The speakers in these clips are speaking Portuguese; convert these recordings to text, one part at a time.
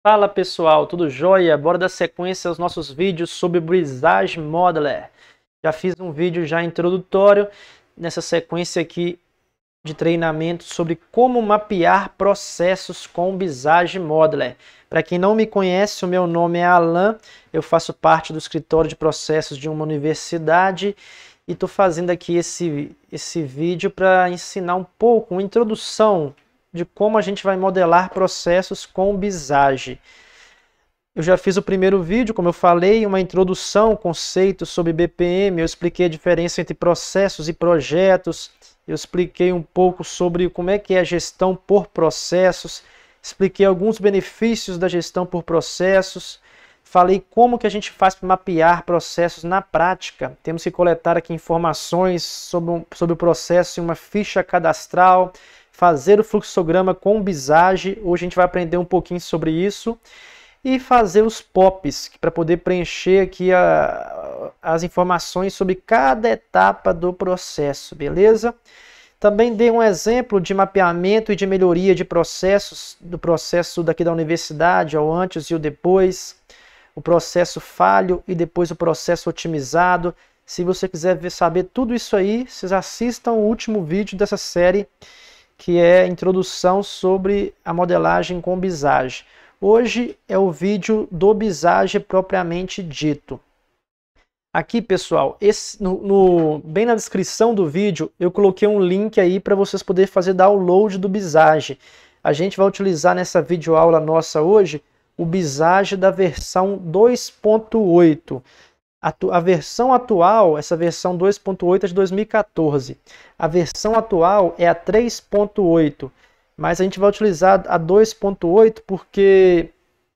Fala pessoal, tudo jóia? Bora dar sequência aos nossos vídeos sobre Visage Modeler. Já fiz um vídeo já introdutório nessa sequência aqui de treinamento sobre como mapear processos com Visage Modeler. Para quem não me conhece, o meu nome é Alan, eu faço parte do escritório de processos de uma universidade e estou fazendo aqui esse vídeo para ensinar um pouco, uma introdução de como a gente vai modelar processos com Visage. Eu já fiz o primeiro vídeo, como eu falei, uma introdução, conceito sobre BPM, eu expliquei a diferença entre processos e projetos, eu expliquei um pouco sobre como é que é a gestão por processos, expliquei alguns benefícios da gestão por processos, falei como que a gente faz para mapear processos na prática. Temos que coletar aqui informações sobre o processo em uma ficha cadastral, fazer o fluxograma com Visage, hoje a gente vai aprender um pouquinho sobre isso, e fazer os POPs, para poder preencher aqui as informações sobre cada etapa do processo, beleza? Também dei um exemplo de mapeamento e de melhoria de processos, do processo daqui da universidade, ao antes e o depois, o processo falho e depois o processo otimizado. Se você quiser saber tudo isso aí, vocês assistam o último vídeo dessa série, que é a introdução sobre a modelagem com Visage. Hoje é o vídeo do Visage propriamente dito. Aqui, pessoal, bem na descrição do vídeo, eu coloquei um link aí para vocês poderem fazer download do Visage. A gente vai utilizar nessa videoaula nossa hoje o Visage da versão 2.8. A versão atual, essa versão 2.8 é de 2014. A versão atual é a 3.8, mas a gente vai utilizar a 2.8 porque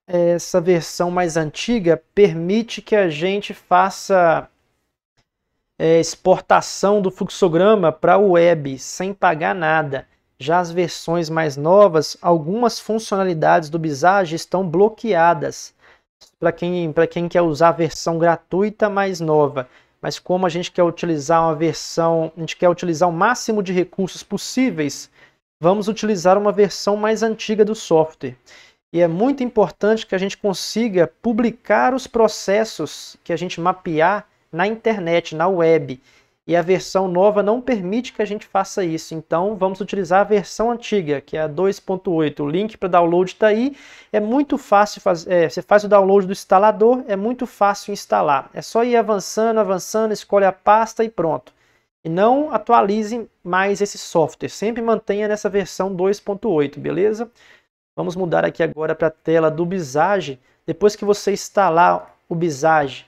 essa versão mais antiga permite que a gente faça exportação do fluxograma para a web sem pagar nada. Já as versões mais novas, algumas funcionalidades do Visage estão bloqueadas para quem quer usar a versão gratuita mais nova. Mas como a gente quer utilizar uma versão, a gente quer utilizar o máximo de recursos possíveis, vamos utilizar uma versão mais antiga do software. E é muito importante que a gente consiga publicar os processos que a gente mapear na internet, na web. E a versão nova não permite que a gente faça isso. Então vamos utilizar a versão antiga, que é a 2.8. O link para download está aí. É muito fácil fazer. Você faz o download do instalador, é muito fácil instalar. É só ir avançando, avançando, escolhe a pasta e pronto. E não atualize mais esse software. Sempre mantenha nessa versão 2.8, beleza? Vamos mudar aqui agora para a tela do Visage. Depois que você instalar o Visage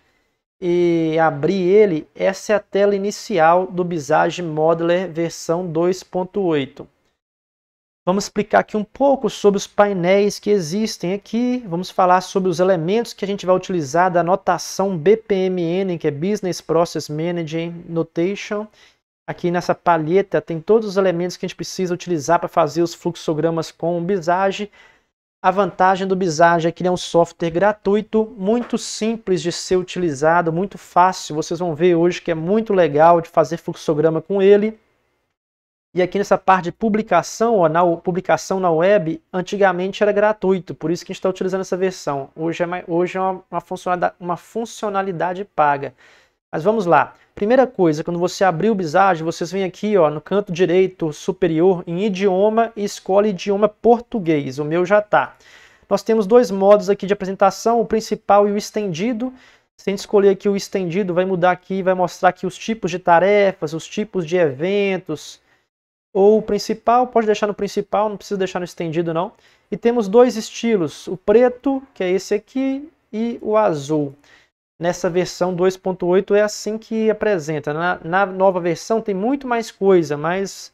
e abrir ele, essa é a tela inicial do Visage Modeler versão 2.8. Vamos explicar aqui um pouco sobre os painéis que existem aqui. Vamos falar sobre os elementos que a gente vai utilizar da notação BPMN, que é Business Process Management Notation. Aqui nessa palheta tem todos os elementos que a gente precisa utilizar para fazer os fluxogramas com o Visage. A vantagem do Visage é que ele é um software gratuito, muito simples de ser utilizado, muito fácil. Vocês vão ver hoje que é muito legal de fazer fluxograma com ele. E aqui nessa parte de publicação, publicação na web, antigamente era gratuito, por isso que a gente está utilizando essa versão. Hoje é uma funcionalidade paga. Mas vamos lá. Primeira coisa, quando você abrir o Visage, vocês vêm aqui no canto direito superior em idioma e escolhe idioma português. O meu já está. Nós temos dois modos aqui de apresentação, o principal e o estendido. Se a gente escolher aqui o estendido, vai mudar aqui, vai mostrar aqui os tipos de tarefas, os tipos de eventos. Ou o principal, pode deixar no principal, não precisa deixar no estendido não. E temos dois estilos, o preto, que é esse aqui, e o azul. Nessa versão 2.8 é assim que apresenta. Na nova versão tem muito mais coisa, mas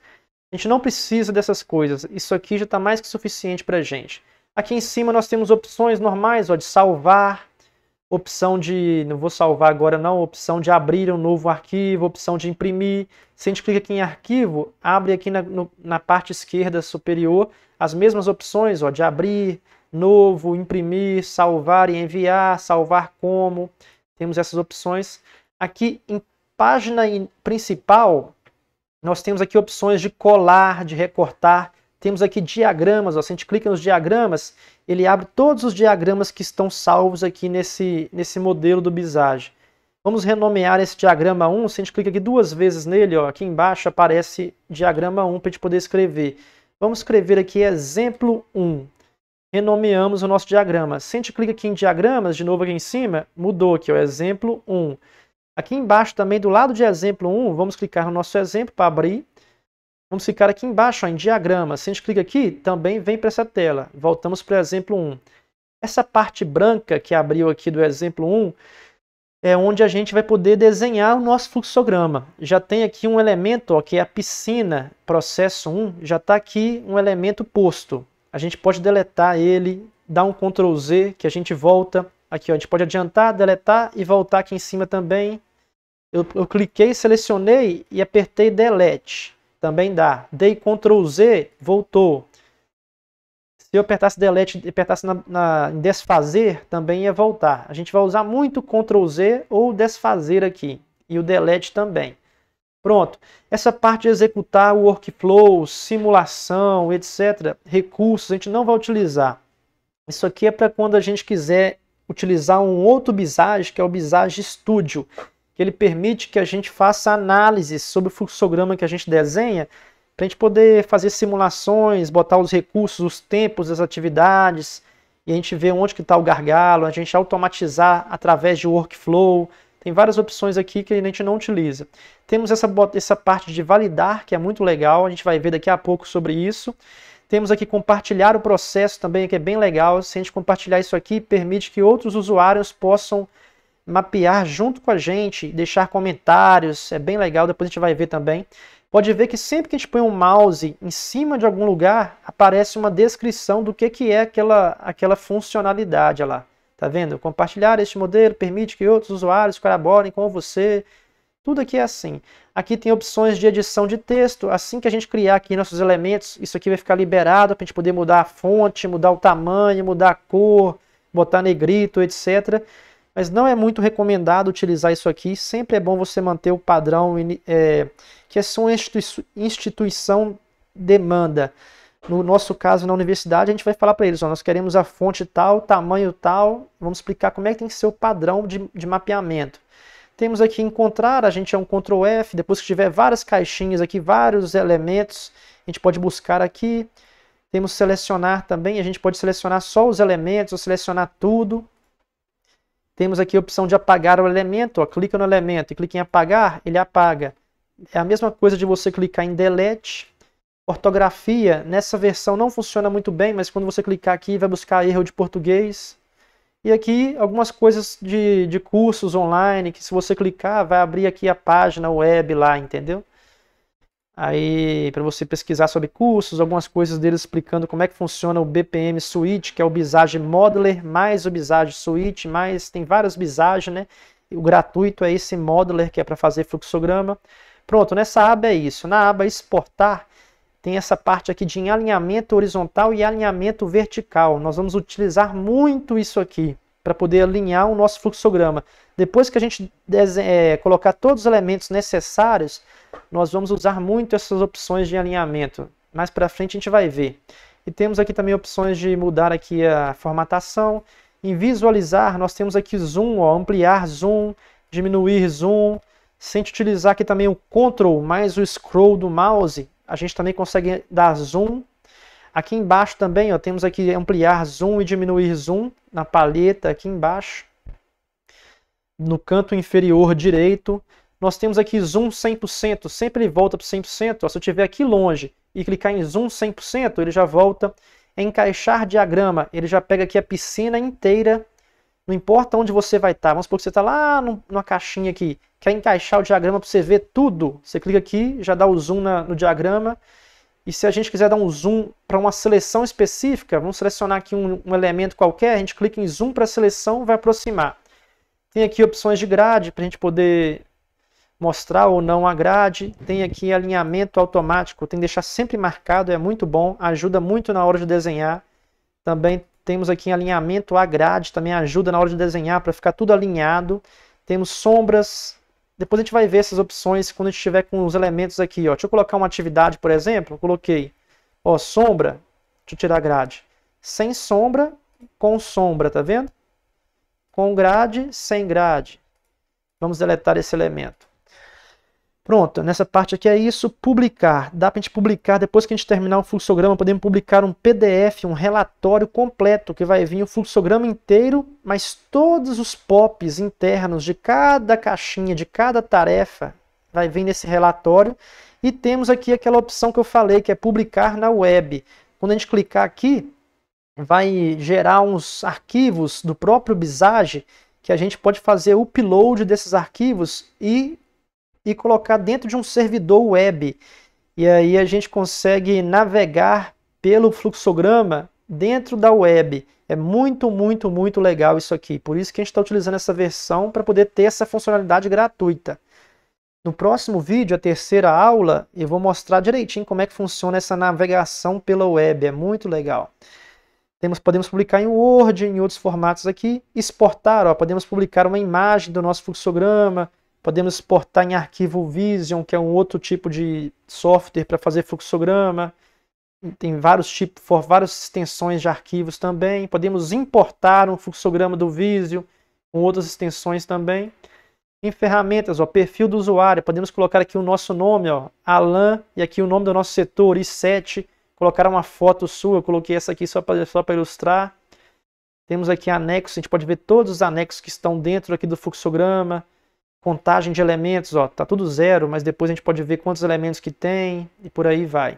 a gente não precisa dessas coisas. Isso aqui já está mais que suficiente para a gente. Aqui em cima nós temos opções normais, de salvar, opção de, não vou salvar agora não, opção de abrir um novo arquivo, opção de imprimir. Se a gente clica aqui em arquivo, abre aqui na parte esquerda superior as mesmas opções, de abrir, novo, imprimir, salvar e enviar, salvar como. Temos essas opções. Aqui em página principal, nós temos aqui opções de colar, de recortar. Temos aqui diagramas, ó, se a gente clica nos diagramas, ele abre todos os diagramas que estão salvos aqui nesse modelo do Visage. Vamos renomear esse diagrama 1, se a gente clica aqui 2 vezes nele, ó, aqui embaixo aparece diagrama 1 para a gente poder escrever. Vamos escrever aqui exemplo 1. Renomeamos o nosso diagrama. Se a gente clica aqui em diagramas, de novo aqui em cima, mudou aqui, ó, exemplo 1. Aqui embaixo também, do lado de exemplo 1, vamos clicar no nosso exemplo para abrir. Vamos clicar aqui embaixo, ó, em diagrama. Se a gente clica aqui, também vem para essa tela. Voltamos para o exemplo 1. Essa parte branca que abriu aqui do exemplo 1 é onde a gente vai poder desenhar o nosso fluxograma. Já tem aqui um elemento, ó, que é a piscina, processo 1, já está aqui um elemento posto. A gente pode deletar ele, dar um Ctrl Z, que a gente volta. Aqui, ó, a gente pode adiantar, deletar e voltar aqui em cima também. Eu cliquei, selecionei e apertei Delete. Também dá. Dei Ctrl Z, voltou. Se eu apertasse Delete e apertasse em Desfazer, também ia voltar. A gente vai usar muito Ctrl Z ou Desfazer aqui. E o Delete também. Pronto. Essa parte de executar o workflow, simulação, etc., recursos, a gente não vai utilizar. Isso aqui é para quando a gente quiser utilizar um outro Visage, que é o Visage Studio, que ele permite que a gente faça análises sobre o fluxograma que a gente desenha, para a gente poder fazer simulações, botar os recursos, os tempos das atividades, e a gente ver onde que está o gargalo, a gente automatizar através de workflow. Tem várias opções aqui que a gente não utiliza. Temos essa parte de validar, que é muito legal, a gente vai ver daqui a pouco sobre isso. Temos aqui compartilhar o processo também, que é bem legal. Se a gente compartilhar isso aqui, permite que outros usuários possam mapear junto com a gente, deixar comentários, é bem legal, depois a gente vai ver também. Pode ver que sempre que a gente põe um mouse em cima de algum lugar, aparece uma descrição do que é aquela funcionalidade lá. Tá vendo? Compartilhar este modelo permite que outros usuários colaborem com você. Tudo aqui é assim. Aqui tem opções de edição de texto. Assim que a gente criar aqui nossos elementos, isso aqui vai ficar liberado para a gente poder mudar a fonte, mudar o tamanho, mudar a cor, botar negrito, etc. Mas não é muito recomendado utilizar isso aqui. Sempre é bom você manter o padrão que a sua instituição demanda. No nosso caso, na universidade, a gente vai falar para eles, ó, nós queremos a fonte tal, tamanho tal, vamos explicar como é que tem que ser o padrão de mapeamento. Temos aqui encontrar, a gente é um Ctrl F, depois que tiver várias caixinhas aqui, vários elementos, a gente pode buscar aqui. Temos selecionar também, a gente pode selecionar só os elementos, ou selecionar tudo. Temos aqui a opção de apagar o elemento, ó, clica no elemento e clica em apagar, ele apaga. É a mesma coisa de você clicar em Delete. Ortografia, nessa versão não funciona muito bem, mas quando você clicar aqui vai buscar erro de português. E aqui algumas coisas de cursos online, que se você clicar vai abrir aqui a página web lá, entendeu? Aí para você pesquisar sobre cursos, algumas coisas deles explicando como é que funciona o BPM Suite, que é o Visage Modeler, mais o Visage Suite, mais tem vários Visage, né? E o gratuito é esse Modeler, que é para fazer fluxograma. Pronto, nessa aba é isso. Na aba exportar, tem essa parte aqui de alinhamento horizontal e alinhamento vertical. Nós vamos utilizar muito isso aqui para poder alinhar o nosso fluxograma. Depois que a gente colocar todos os elementos necessários, nós vamos usar muito essas opções de alinhamento. Mais para frente a gente vai ver. E temos aqui também opções de mudar aqui a formatação. Em visualizar, nós temos aqui zoom, ó, ampliar zoom, diminuir zoom. Se a gente utilizar aqui também o Ctrl mais o scroll do mouse, a gente também consegue dar zoom. Aqui embaixo também, ó, temos aqui ampliar zoom e diminuir zoom na palheta aqui embaixo. No canto inferior direito, nós temos aqui zoom 100%, sempre ele volta para 100%. Ó, se eu estiver aqui longe e clicar em zoom 100%, ele já volta. Encaixar diagrama, ele já pega aqui a piscina inteira. Não importa onde você vai estar, vamos supor que você está lá numa caixinha aqui, quer encaixar o diagrama para você ver tudo, você clica aqui, já dá o zoom no diagrama, e se a gente quiser dar um zoom para uma seleção específica, vamos selecionar aqui um elemento qualquer, a gente clica em zoom para a seleção, vai aproximar. Tem aqui opções de grade, para a gente poder mostrar ou não a grade, tem aqui alinhamento automático, tem que deixar sempre marcado, é muito bom, ajuda muito na hora de desenhar, também temos aqui alinhamento à grade, também ajuda na hora de desenhar para ficar tudo alinhado. Temos sombras. Depois a gente vai ver essas opções quando a gente estiver com os elementos aqui. Ó. Deixa eu colocar uma atividade, por exemplo. Eu coloquei Ó, sombra, deixa eu tirar a grade. Sem sombra, com sombra, tá vendo? Com grade, sem grade. Vamos deletar esse elemento. Pronto, nessa parte aqui é isso, publicar. Dá para a gente publicar, depois que a gente terminar o fluxograma, podemos publicar um PDF, um relatório completo, que vai vir o fluxograma inteiro, mas todos os POPs internos de cada caixinha, de cada tarefa, vai vir nesse relatório. E temos aqui aquela opção que eu falei, que é publicar na web. Quando a gente clicar aqui, vai gerar uns arquivos do próprio Visage, que a gente pode fazer o upload desses arquivos e colocar dentro de um servidor web. E aí a gente consegue navegar pelo fluxograma dentro da web. É muito, muito, muito legal isso aqui. Por isso que a gente está utilizando essa versão para poder ter essa funcionalidade gratuita. No próximo vídeo, a terceira aula, eu vou mostrar direitinho como é que funciona essa navegação pela web. É muito legal. Podemos publicar em Word, em outros formatos aqui. Exportar, ó, podemos publicar uma imagem do nosso fluxograma. Podemos exportar em arquivo Vision, que é um outro tipo de software para fazer fluxograma. Tem vários tipos, várias extensões de arquivos também. Podemos importar um fluxograma do Visio com outras extensões também. Em ferramentas, ó, perfil do usuário. Podemos colocar aqui o nosso nome, ó, Alan, e aqui o nome do nosso setor, I7. Colocar uma foto sua, eu coloquei essa aqui só para ilustrar. Temos aqui anexos, a gente pode ver todos os anexos que estão dentro aqui do fluxograma. Contagem de elementos, ó, tá tudo zero, mas depois a gente pode ver quantos elementos que tem e por aí vai.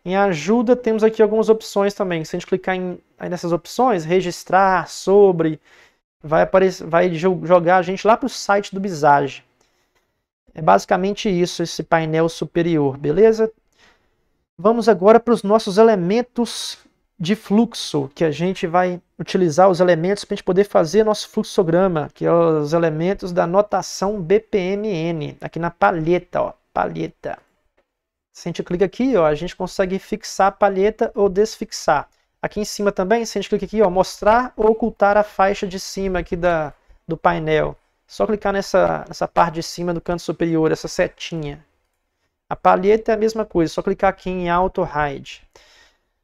Em ajuda temos aqui algumas opções também. Se a gente clicar nessas opções, registrar, sobre, vai jogar a gente lá para o site do Visage. É basicamente isso, esse painel superior, beleza? Vamos agora para os nossos elementos de fluxo, que a gente vai utilizar os elementos para a gente poder fazer nosso fluxograma, que é os elementos da notação BPMN, aqui na palheta, ó, palheta. Se a gente clica aqui, ó, a gente consegue fixar a palheta ou desfixar. Aqui em cima também, se a gente clica aqui, ó, mostrar ou ocultar a faixa de cima aqui do painel. Só clicar nessa parte de cima do canto superior, essa setinha. A palheta é a mesma coisa, só clicar aqui em Auto Hide.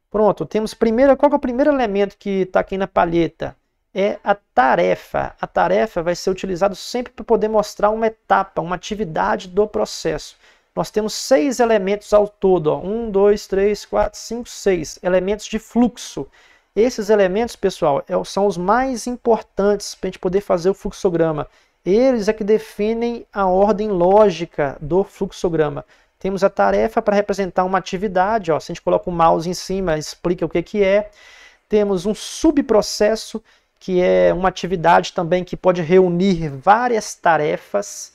Pronto, temos qual que é o primeiro elemento que está aqui na palheta? É a tarefa. A tarefa vai ser utilizada sempre para poder mostrar uma etapa, uma atividade do processo. Nós temos 6 elementos ao todo, ó. 1, 2, 3, 4, 5, 6 elementos de fluxo. Esses elementos, pessoal, são os mais importantes para a gente poder fazer o fluxograma. Eles é que definem a ordem lógica do fluxograma. Temos a tarefa para representar uma atividade, ó, se a gente coloca o mouse em cima, explica o que é. Temos um subprocesso, que é uma atividade também que pode reunir várias tarefas.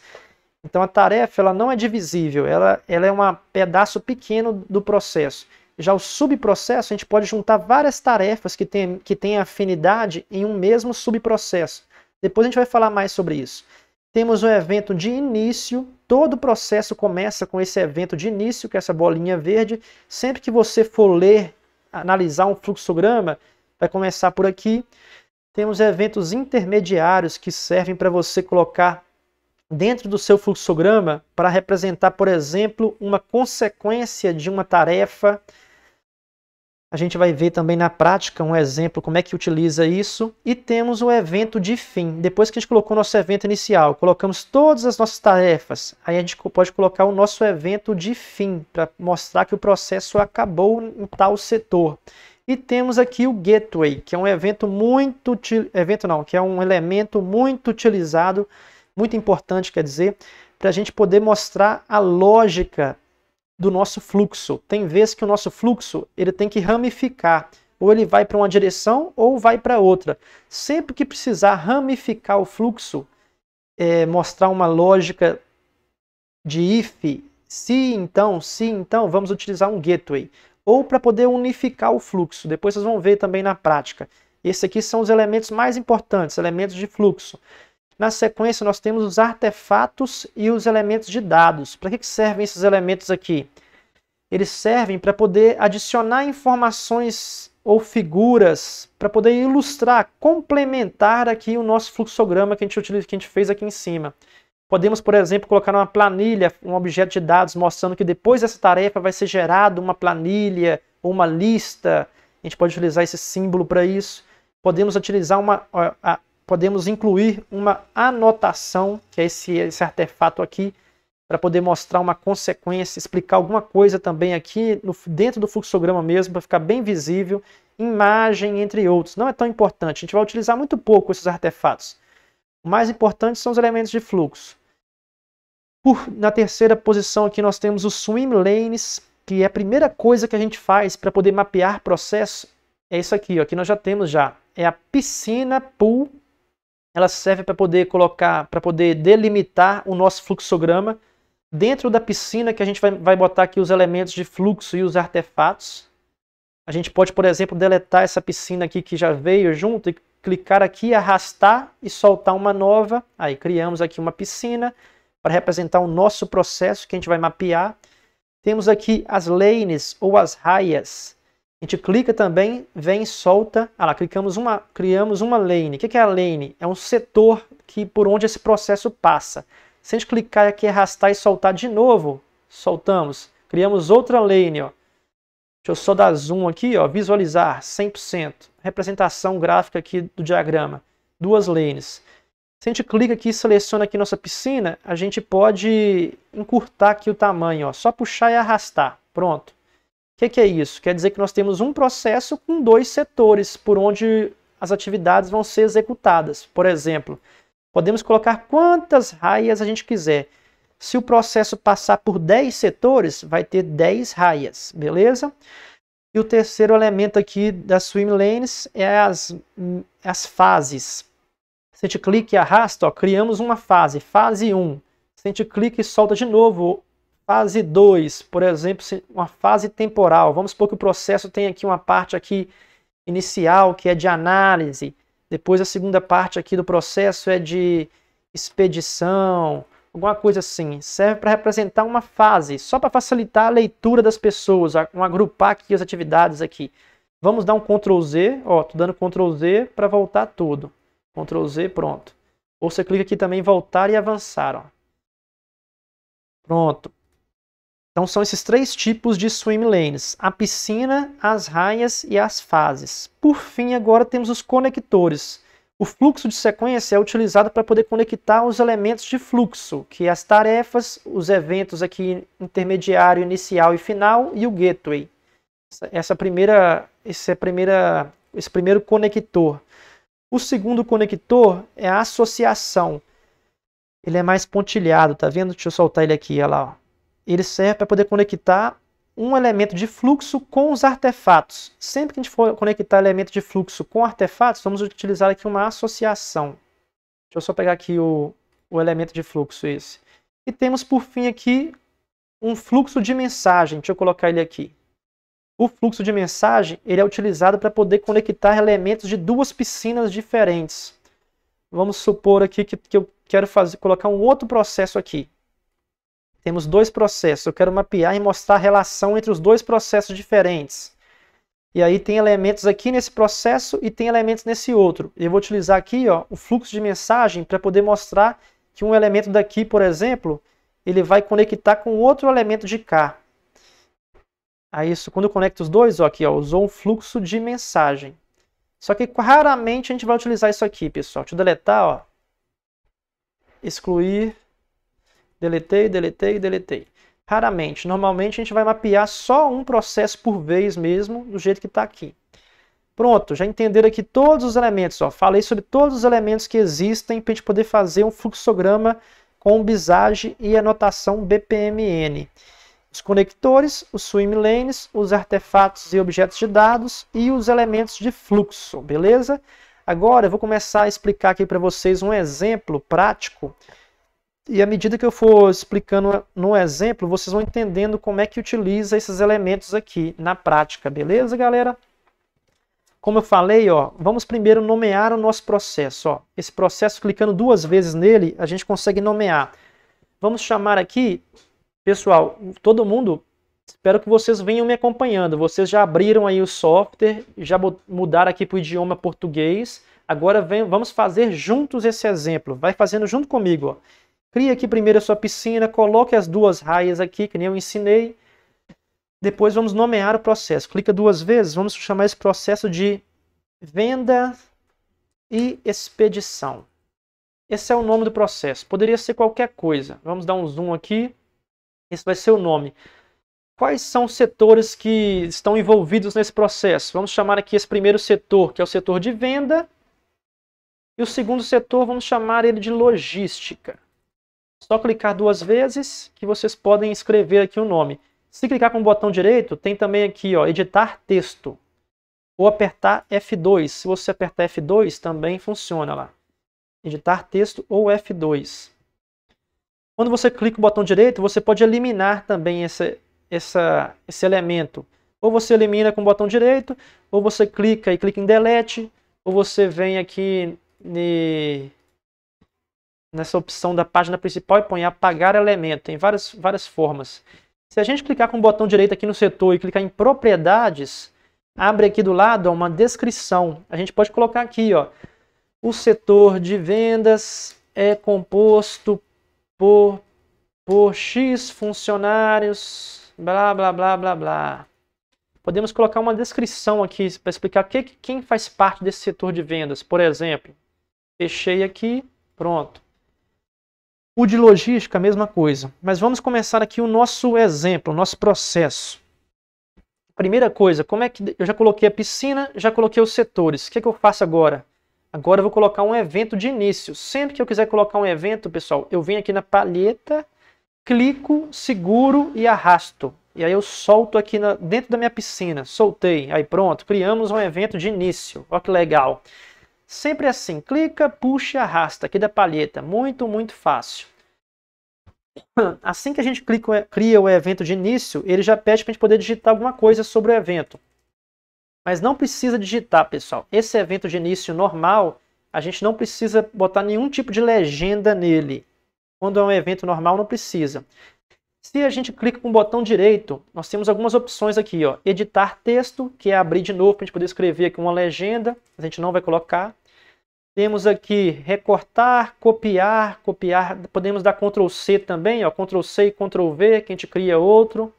Então a tarefa ela não é divisível, ela é um pedaço pequeno do processo. Já o subprocesso, a gente pode juntar várias tarefas que têm afinidade em um mesmo subprocesso. Depois a gente vai falar mais sobre isso. Temos um evento de início, todo o processo começa com esse evento de início, que é essa bolinha verde. Sempre que você for ler, analisar um fluxograma, vai começar por aqui. Temos eventos intermediários que servem para você colocar dentro do seu fluxograma para representar, por exemplo, uma consequência de uma tarefa. A gente vai ver também na prática um exemplo como é que utiliza isso. E temos o evento de fim. Depois que a gente colocou o nosso evento inicial, colocamos todas as nossas tarefas, aí a gente pode colocar o nosso evento de fim, para mostrar que o processo acabou em tal setor. E temos aqui o gateway, que é um que é um elemento muito utilizado, muito importante, quer dizer, para a gente poder mostrar a lógica do nosso fluxo. Tem vezes que o nosso fluxo ele tem que ramificar, ou ele vai para uma direção ou vai para outra. Sempre que precisar ramificar o fluxo, mostrar uma lógica de if, se então, vamos utilizar um gateway. Ou para poder unificar o fluxo. Depois vocês vão ver também na prática. Esses aqui são os elementos mais importantes, elementos de fluxo. Na sequência, nós temos os artefatos e os elementos de dados. Para que servem esses elementos aqui? Eles servem para poder adicionar informações ou figuras, para poder ilustrar, complementar aqui o nosso fluxograma que a gente fez aqui em cima. Podemos, por exemplo, colocar uma planilha, um objeto de dados, mostrando que depois dessa tarefa vai ser gerado uma planilha ou uma lista, a gente pode utilizar esse símbolo para isso. Podemos utilizar podemos incluir uma anotação, que é esse artefato aqui, para poder mostrar uma consequência, explicar alguma coisa também aqui dentro do fluxograma mesmo, para ficar bem visível, imagem, entre outros. Não é tão importante, a gente vai utilizar muito pouco esses artefatos. O mais importante são os elementos de fluxo. Na terceira posição aqui nós temos os swim lanes, que é a primeira coisa que a gente faz para poder mapear processo. É isso aqui, ó, que nós já temos já. É a piscina pool. Ela serve para poder delimitar o nosso fluxograma. Dentro da piscina que a gente vai botar aqui os elementos de fluxo e os artefatos. A gente pode, por exemplo, deletar essa piscina aqui que já veio junto e clicar aqui, arrastar e soltar uma nova. Aí criamos aqui uma piscina para representar o nosso processo que a gente vai mapear. Temos aqui as lanes ou as raias. A gente clica também, vem e solta. Ah lá, criamos uma lane. O que é a lane? É um setor por onde esse processo passa. Se a gente clicar aqui, arrastar e soltar de novo, soltamos. Criamos outra lane. Ó. Deixa eu só dar zoom aqui, ó, visualizar 100%. Representação gráfica aqui do diagrama. Duas lanes. Se a gente clica aqui e seleciona aqui nossa piscina, a gente pode encurtar aqui o tamanho. Ó, só puxar e arrastar. Pronto. O que é isso? Quer dizer que nós temos um processo com dois setores por onde as atividades vão ser executadas. Por exemplo, podemos colocar quantas raias a gente quiser. Se o processo passar por 10 setores, vai ter 10 raias, beleza? E o terceiro elemento aqui das swim lanes é as fases. Se a gente clica e arrasta, ó, criamos uma fase, fase 1. Se a gente clica e solta de novo, fase 2, por exemplo, uma fase temporal. Vamos supor que o processo tem aqui uma parte aqui inicial, que é de análise. Depois a segunda parte aqui do processo é de expedição, alguma coisa assim. Serve para representar uma fase, só para facilitar a leitura das pessoas, agrupar aqui as atividades aqui. Vamos dar um Ctrl Z, ó, estou dando Ctrl Z para voltar tudo. Ctrl Z, pronto. Ou você clica aqui também, voltar e avançar, ó. Pronto. Então são esses três tipos de swim lanes, a piscina, as raias e as fases. Por fim, agora temos os conectores. O fluxo de sequência é utilizado para poder conectar os elementos de fluxo, que é as tarefas, os eventos aqui intermediário, inicial e final e o gateway. Esse primeiro conector. O segundo conector é a associação. Ele é mais pontilhado, tá vendo? Deixa eu soltar ele aqui, olha lá, ó. Ele serve para poder conectar um elemento de fluxo com os artefatos. Sempre que a gente for conectar elemento de fluxo com artefatos, vamos utilizar aqui uma associação. Deixa eu só pegar aqui o elemento de fluxo, esse. E temos, por fim, aqui um fluxo de mensagem. Deixa eu colocar ele aqui. O fluxo de mensagem ele é utilizado para poder conectar elementos de duas piscinas diferentes. Vamos supor aqui que eu quero colocar um outro processo aqui. Temos dois processos, eu quero mapear e mostrar a relação entre os dois processos diferentes. E aí tem elementos aqui nesse processo e tem elementos nesse outro. Eu vou utilizar aqui, ó, o fluxo de mensagem para poder mostrar que um elemento daqui, por exemplo, ele vai conectar com outro elemento de cá. Aí isso, quando eu conecto os dois, ó, aqui, ó, usou um fluxo de mensagem. Só que raramente a gente vai utilizar isso aqui, pessoal. Deixa eu deletar, ó. Excluir. Deletei, deletei, deletei. Raramente. Normalmente a gente vai mapear só um processo por vez mesmo, do jeito que está aqui. Pronto, já entenderam aqui todos os elementos. Ó. Falei sobre todos os elementos que existem para a gente poder fazer um fluxograma com bisagem e anotação BPMN. Os conectores, os swim lanes, os artefatos e objetos de dados e os elementos de fluxo, beleza? Agora eu vou começar a explicar aqui para vocês um exemplo prático. E à medida que eu for explicando no exemplo, vocês vão entendendo como é que utiliza esses elementos aqui na prática, beleza, galera? Como eu falei, ó, vamos primeiro nomear o nosso processo. Ó. Esse processo, clicando duas vezes nele, a gente consegue nomear. Vamos chamar aqui, pessoal, todo mundo, espero que vocês venham me acompanhando. Vocês já abriram aí o software, já mudaram aqui para o idioma português. Agora vamos fazer juntos esse exemplo. Vai fazendo junto comigo, ó. Crie aqui primeiro a sua piscina, coloque as duas raias aqui, que nem eu ensinei. Depois vamos nomear o processo. Clica 2 vezes, vamos chamar esse processo de venda e expedição. Esse é o nome do processo. Poderia ser qualquer coisa. Vamos dar um zoom aqui. Esse vai ser o nome. Quais são os setores que estão envolvidos nesse processo? Vamos chamar aqui esse primeiro setor, que é o setor de venda. E o segundo setor, vamos chamar ele de logística. Só clicar 2 vezes que vocês podem escrever aqui o nome. Se clicar com o botão direito, tem também aqui, ó, editar texto. Ou apertar F2. Se você apertar F2, também funciona lá. Editar texto ou F2. Quando você clica com o botão direito, você pode eliminar também esse elemento. Ou você elimina com o botão direito, ou você clica em Delete, ou você vem aqui nessa opção da página principal e põe apagar elemento. Tem várias formas. Se a gente clicar com o botão direito aqui no setor e clicar em propriedades, abre aqui do lado ó, uma descrição. A gente pode colocar aqui, ó, o setor de vendas é composto por X funcionários, blá, blá, blá, blá, blá. Podemos colocar uma descrição aqui para explicar quem faz parte desse setor de vendas. Por exemplo, fechei aqui, pronto. O de logística, a mesma coisa. Mas vamos começar aqui o nosso exemplo, o nosso processo. Primeira coisa, como é que eu já coloquei a piscina, já coloquei os setores. O que eu faço agora? Agora eu vou colocar um evento de início. Sempre que eu quiser colocar um evento, pessoal, eu venho aqui na palheta, clico, seguro e arrasto. E aí eu solto aqui dentro da minha piscina. Soltei. Aí pronto, criamos um evento de início. Olha que legal. Sempre assim, clica, puxa e arrasta aqui da palheta. Muito, muito fácil. Assim que a gente cria o evento de início, ele já pede para a gente poder digitar alguma coisa sobre o evento. Mas não precisa digitar, pessoal. Esse evento de início normal, a gente não precisa botar nenhum tipo de legenda nele. Quando é um evento normal, não precisa. Se a gente clica com o botão direito, nós temos algumas opções aqui. Ó. Editar texto, que é abrir de novo para a gente poder escrever aqui uma legenda. A gente não vai colocar. Temos aqui recortar, copiar. Podemos dar Ctrl C também. Ó. Ctrl C e Ctrl V, que a gente cria outro.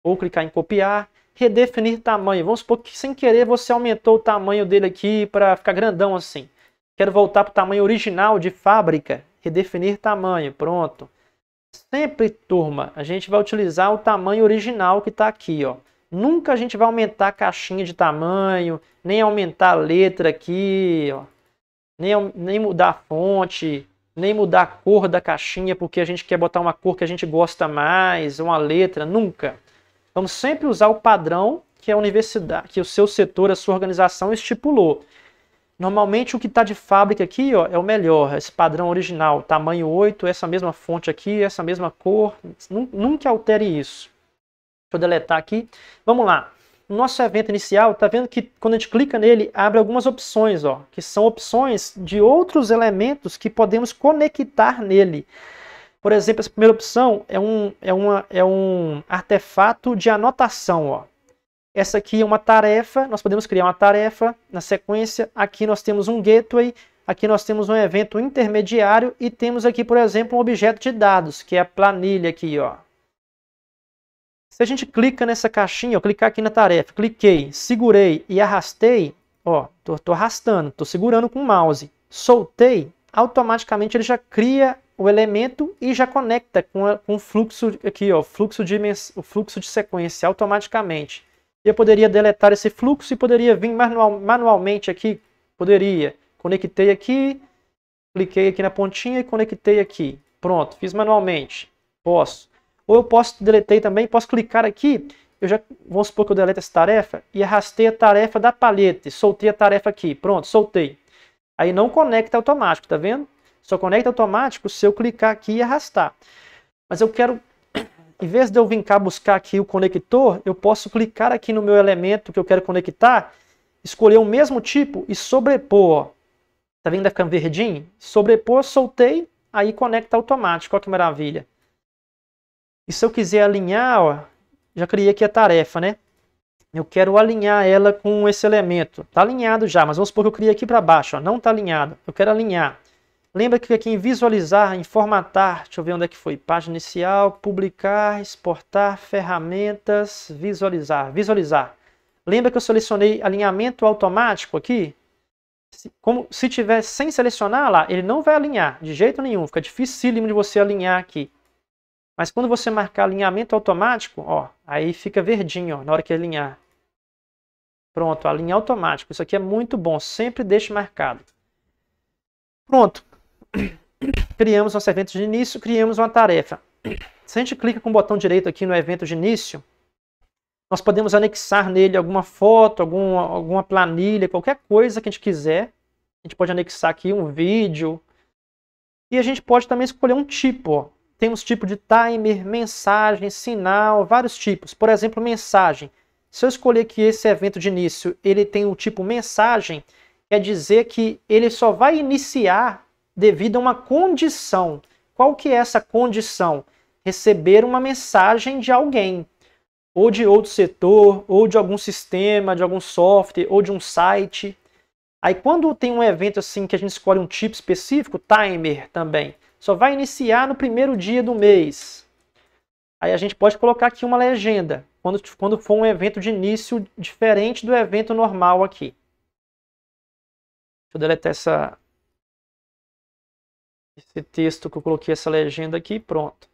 Ou clicar em copiar. Redefinir tamanho. Vamos supor que sem querer você aumentou o tamanho dele aqui para ficar grandão assim. Quero voltar para o tamanho original de fábrica. Redefinir tamanho. Pronto. Sempre, turma, a gente vai utilizar o tamanho original que está aqui. Ó. Nunca a gente vai aumentar a caixinha de tamanho, nem aumentar a letra aqui, ó. Nem mudar a fonte, nem mudar a cor da caixinha porque a gente quer botar uma cor que a gente gosta mais, uma letra. Nunca. Vamos sempre usar o padrão que a universidade, que o seu setor, a sua organização estipulou. Normalmente o que está de fábrica aqui ó, é o melhor, esse padrão original, tamanho 8, essa mesma fonte aqui, essa mesma cor, nunca altere isso. Deixa eu deletar aqui. Vamos lá. No nosso evento inicial, está vendo que quando a gente clica nele, abre algumas opções, ó, que são opções de outros elementos que podemos conectar nele. Por exemplo, essa primeira opção é um artefato de anotação. Ó. Essa aqui é uma tarefa, nós podemos criar uma tarefa na sequência. Aqui nós temos um gateway, aqui nós temos um evento intermediário e temos aqui, por exemplo, um objeto de dados, que é a planilha aqui. Ó. Se a gente clica nessa caixinha, ó, clicar aqui na tarefa, cliquei, segurei e arrastei, ó, tô arrastando, tô segurando com o mouse, soltei, automaticamente ele já cria o elemento e já conecta com o fluxo aqui, ó, o fluxo de sequência automaticamente. Eu poderia deletar esse fluxo e poderia vir manualmente aqui, poderia. Conectei aqui, cliquei aqui na pontinha e conectei aqui. Pronto, fiz manualmente. Posso. Ou eu posso deletei também, posso clicar aqui, vamos supor que eu deleto essa tarefa e arrastei a tarefa da palheta e soltei a tarefa aqui. Pronto, soltei. Aí não conecta automático, tá vendo? Só conecta automático se eu clicar aqui e arrastar. Mas eu quero, em vez de eu vir cá buscar aqui o conector, eu posso clicar aqui no meu elemento que eu quero conectar, escolher o mesmo tipo e sobrepor. Ó. Tá vendo? Vai ficando verdinho? Sobrepor, soltei, aí conecta automático. Olha que maravilha. E se eu quiser alinhar, ó, já criei aqui a tarefa, né? Eu quero alinhar ela com esse elemento. Está alinhado já, mas vamos supor que eu criei aqui para baixo. Ó, não está alinhado. Eu quero alinhar. Lembra que aqui em visualizar, em formatar, deixa eu ver onde é que foi, página inicial, publicar, exportar, ferramentas, visualizar, visualizar. Lembra que eu selecionei alinhamento automático aqui? Se tiver sem selecionar lá, ele não vai alinhar de jeito nenhum, fica dificílimo de você alinhar aqui. Mas quando você marcar alinhamento automático, ó, aí fica verdinho, ó, na hora que alinhar. Pronto, alinhar automático. Isso aqui é muito bom, sempre deixe marcado. Pronto. Criamos nosso evento de início, criamos uma tarefa. Se a gente clica com o botão direito aqui no evento de início, nós podemos anexar nele alguma foto, alguma planilha, qualquer coisa que a gente quiser. A gente pode anexar aqui um vídeo. E a gente pode também escolher um tipo. Ó. Temos tipo de timer, mensagem, sinal, vários tipos. Por exemplo, mensagem. Se eu escolher que esse evento de início ele tem o tipo mensagem, quer dizer que ele só vai iniciar devido a uma condição. Qual que é essa condição? Receber uma mensagem de alguém, ou de outro setor, ou de algum sistema, de algum software, ou de um site. Aí quando tem um evento assim que a gente escolhe um tipo específico, timer também, só vai iniciar no primeiro dia do mês. Aí a gente pode colocar aqui uma legenda, quando for um evento de início diferente do evento normal aqui. Deixa eu deletar esse texto que eu coloquei, essa legenda aqui, pronto.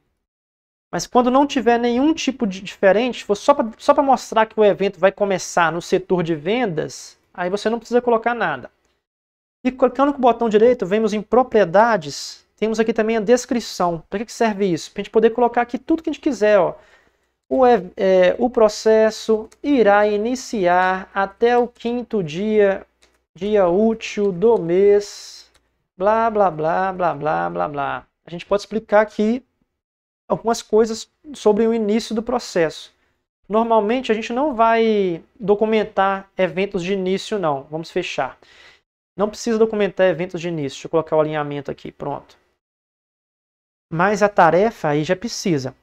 Mas quando não tiver nenhum tipo de diferente, for só para mostrar que o evento vai começar no setor de vendas, aí você não precisa colocar nada. E clicando com o botão direito, vemos em propriedades, temos aqui também a descrição. Para que serve isso? Para a gente poder colocar aqui tudo que a gente quiser. Ó. O processo irá iniciar até o 5º dia útil do mês, blá, blá, blá, blá, blá, blá, blá. A gente pode explicar aqui algumas coisas sobre o início do processo. Normalmente a gente não vai documentar eventos de início, não. Vamos fechar. Não precisa documentar eventos de início. Deixa eu colocar o alinhamento aqui, pronto. Mas a tarefa aí já precisa.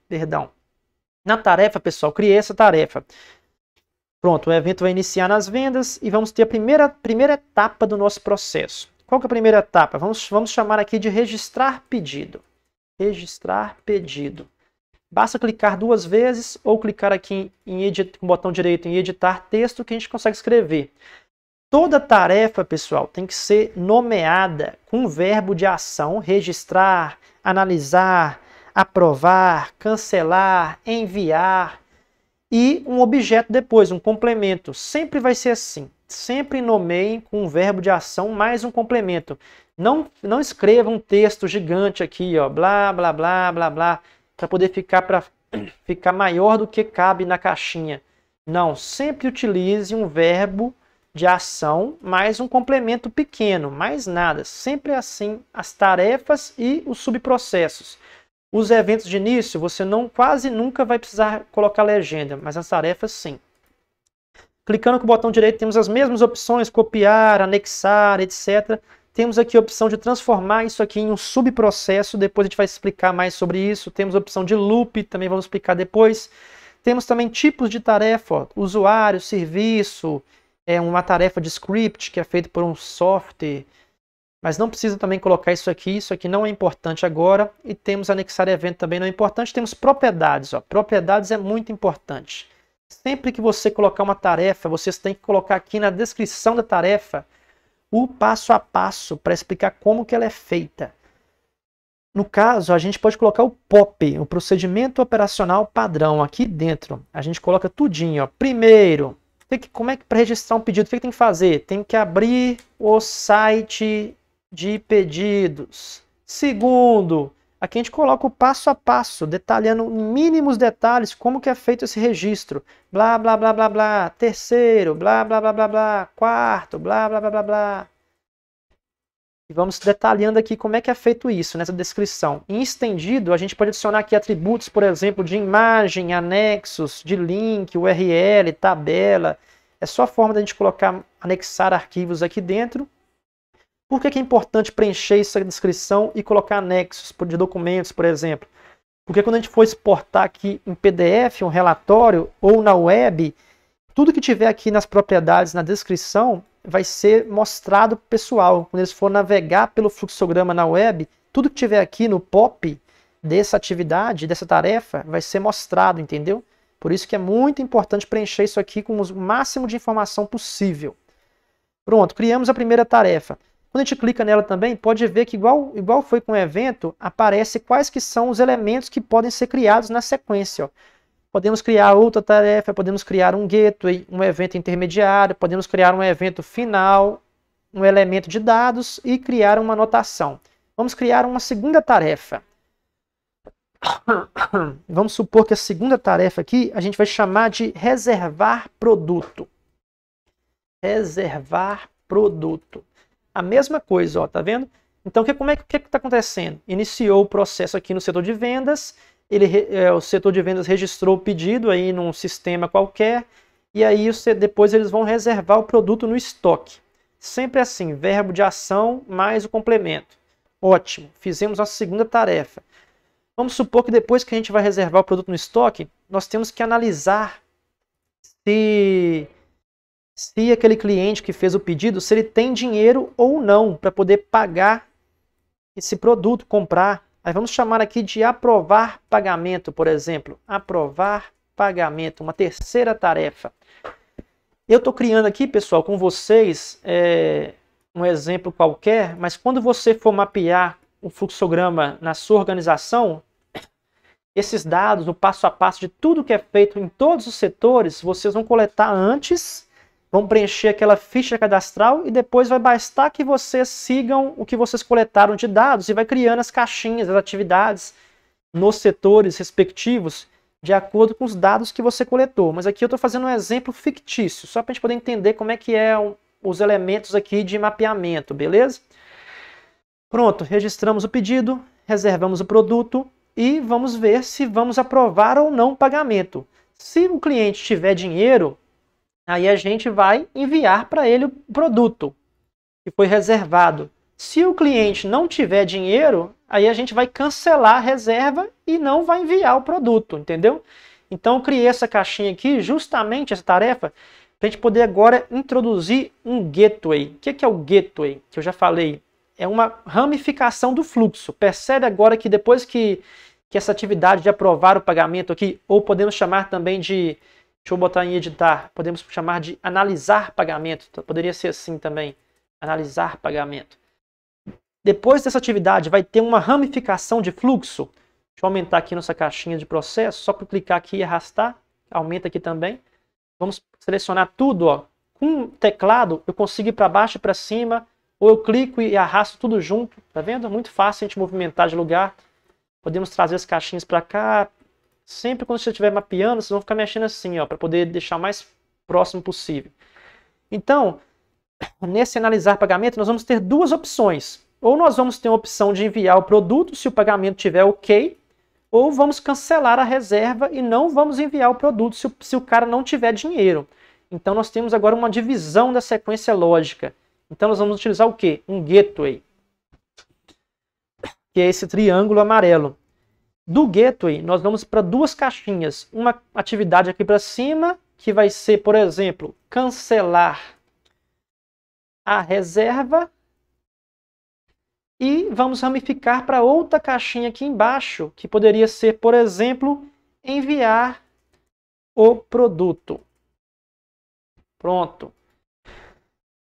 Perdão. Na tarefa, pessoal, criei essa tarefa. Pronto, o evento vai iniciar nas vendas e vamos ter a primeira etapa do nosso processo. Qual que é a primeira etapa? Vamos chamar aqui de registrar pedido. Registrar pedido. Basta clicar 2 vezes ou clicar aqui com o botão direito em editar texto que a gente consegue escrever. Toda tarefa, pessoal, tem que ser nomeada com um verbo de ação, registrar, analisar, aprovar, cancelar, enviar e um objeto depois, um complemento. Sempre vai ser assim. Sempre nomeiem com um verbo de ação mais um complemento. Não escreva um texto gigante aqui, ó, blá, blá, blá, blá, blá, para poder ficar maior do que cabe na caixinha. Não, sempre utilize um verbo de ação mais um complemento pequeno, mais nada. Sempre assim as tarefas e os subprocessos. Os eventos de início, você quase nunca vai precisar colocar legenda, mas as tarefas sim. Clicando com o botão direito, temos as mesmas opções, copiar, anexar, etc. Temos aqui a opção de transformar isso aqui em um subprocesso, depois a gente vai explicar mais sobre isso. Temos a opção de loop, também vamos explicar depois. Temos também tipos de tarefa, ó, usuário, serviço, uma tarefa de script que é feita por um software. Mas não precisa também colocar isso aqui não é importante agora. E temos anexar evento também não é importante. Temos propriedades, ó. Propriedades é muito importante. Sempre que você colocar uma tarefa, vocês têm que colocar aqui na descrição da tarefa o passo a passo para explicar como que ela é feita. No caso, a gente pode colocar o POP, o procedimento operacional padrão, aqui dentro. A gente coloca tudinho, ó. Primeiro, como é que para registrar um pedido, o que tem que fazer? Tem que abrir o site de pedidos. Segundo, aqui a gente coloca o passo a passo, detalhando em mínimos detalhes como que é feito esse registro. Blá, blá, blá, blá, blá. Terceiro, blá, blá, blá, blá, blá. Quarto, blá, blá, blá, blá, blá. E vamos detalhando aqui como é que é feito isso, nessa descrição. Em estendido, a gente pode adicionar aqui atributos, por exemplo, de imagem, anexos, de link, URL, tabela. É só a forma da gente anexar arquivos aqui dentro. Por que é importante preencher essa descrição e colocar anexos de documentos, por exemplo? Porque quando a gente for exportar aqui em PDF um relatório ou na web, tudo que tiver aqui nas propriedades, na descrição, vai ser mostrado para o pessoal. Quando eles for navegar pelo fluxograma na web, tudo que tiver aqui no POP dessa atividade, dessa tarefa, vai ser mostrado, entendeu? Por isso que é muito importante preencher isso aqui com o máximo de informação possível. Pronto, criamos a primeira tarefa. Quando a gente clica nela também, pode ver que igual foi com o evento, aparece quais que são os elementos que podem ser criados na sequência. Ó. Podemos criar outra tarefa, podemos criar um gateway, um evento intermediário, podemos criar um evento final, um elemento de dados e criar uma anotação. Vamos criar uma segunda tarefa. Vamos supor que a segunda tarefa aqui a gente vai chamar de reservar produto. Reservar produto. A mesma coisa, ó, tá vendo? Então, como é que está acontecendo? Iniciou o processo aqui no setor de vendas, o setor de vendas registrou o pedido aí num sistema qualquer, e aí depois eles vão reservar o produto no estoque. Sempre assim, verbo de ação mais o complemento. Ótimo, fizemos a segunda tarefa. Vamos supor que depois que a gente vai reservar o produto no estoque, nós temos que analisar se aquele cliente que fez o pedido, se ele tem dinheiro ou não para poder pagar esse produto, comprar. Aí vamos chamar aqui de aprovar pagamento, por exemplo. Aprovar pagamento, uma terceira tarefa. Eu estou criando aqui, pessoal, com vocês um exemplo qualquer, mas quando você for mapear o fluxograma na sua organização, esses dados, o passo a passo de tudo que é feito em todos os setores, vocês vão coletar antes, vão preencher aquela ficha cadastral e depois vai bastar que vocês sigam o que vocês coletaram de dados e vai criando as caixinhas, as atividades nos setores respectivos de acordo com os dados que você coletou. Mas aqui eu estou fazendo um exemplo fictício, só para a gente poder entender como é que os elementos aqui de mapeamento, beleza? Pronto, registramos o pedido, reservamos o produto e vamos ver se vamos aprovar ou não o pagamento. Se o cliente tiver dinheiro, aí a gente vai enviar para ele o produto que foi reservado. Se o cliente não tiver dinheiro, aí a gente vai cancelar a reserva e não vai enviar o produto, entendeu? Então eu criei essa caixinha aqui, justamente essa tarefa, para a gente poder agora introduzir um gateway. O que é o gateway? Que eu já falei. É uma ramificação do fluxo. Percebe agora que depois que essa atividade de aprovar o pagamento aqui, ou podemos chamar também de, deixa eu botar em editar, podemos chamar de analisar pagamento. Poderia ser assim também, analisar pagamento. Depois dessa atividade vai ter uma ramificação de fluxo. Deixa eu aumentar aqui nossa caixinha de processo, só para clicar aqui e arrastar, aumenta aqui também. Vamos selecionar tudo, ó. Com o teclado eu consigo ir para baixo e para cima, ou eu clico e arrasto tudo junto, tá vendo? Muito fácil a gente movimentar de lugar. Podemos trazer as caixinhas para cá. Sempre quando você estiver mapeando, vocês vão ficar mexendo assim, ó, para poder deixar o mais próximo possível. Então, nesse analisar pagamento, nós vamos ter duas opções. Ou nós vamos ter uma opção de enviar o produto se o pagamento estiver ok, ou vamos cancelar a reserva e não vamos enviar o produto se o cara não tiver dinheiro. Então nós temos agora uma divisão da sequência lógica. Então nós vamos utilizar o quê? Um gateway, que é esse triângulo amarelo. Do gateway nós vamos para duas caixinhas. Uma atividade aqui para cima, que vai ser, por exemplo, cancelar a reserva. E vamos ramificar para outra caixinha aqui embaixo, que poderia ser, por exemplo, enviar o produto. Pronto.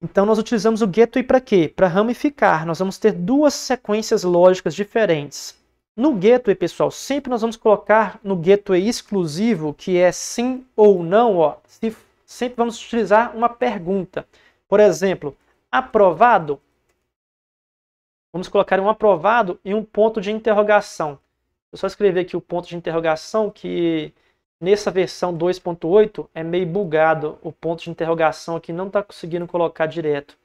Então nós utilizamos o gateway para quê? Para ramificar. Nós vamos ter duas sequências lógicas diferentes. No gateway, pessoal, sempre nós vamos colocar no gateway exclusivo, que é sim ou não, ó, sempre vamos utilizar uma pergunta. Por exemplo, aprovado? Vamos colocar um aprovado e um ponto de interrogação. Eu só escrever aqui o ponto de interrogação, que nessa versão 2.8 é meio bugado. O ponto de interrogação aqui não está conseguindo colocar direto.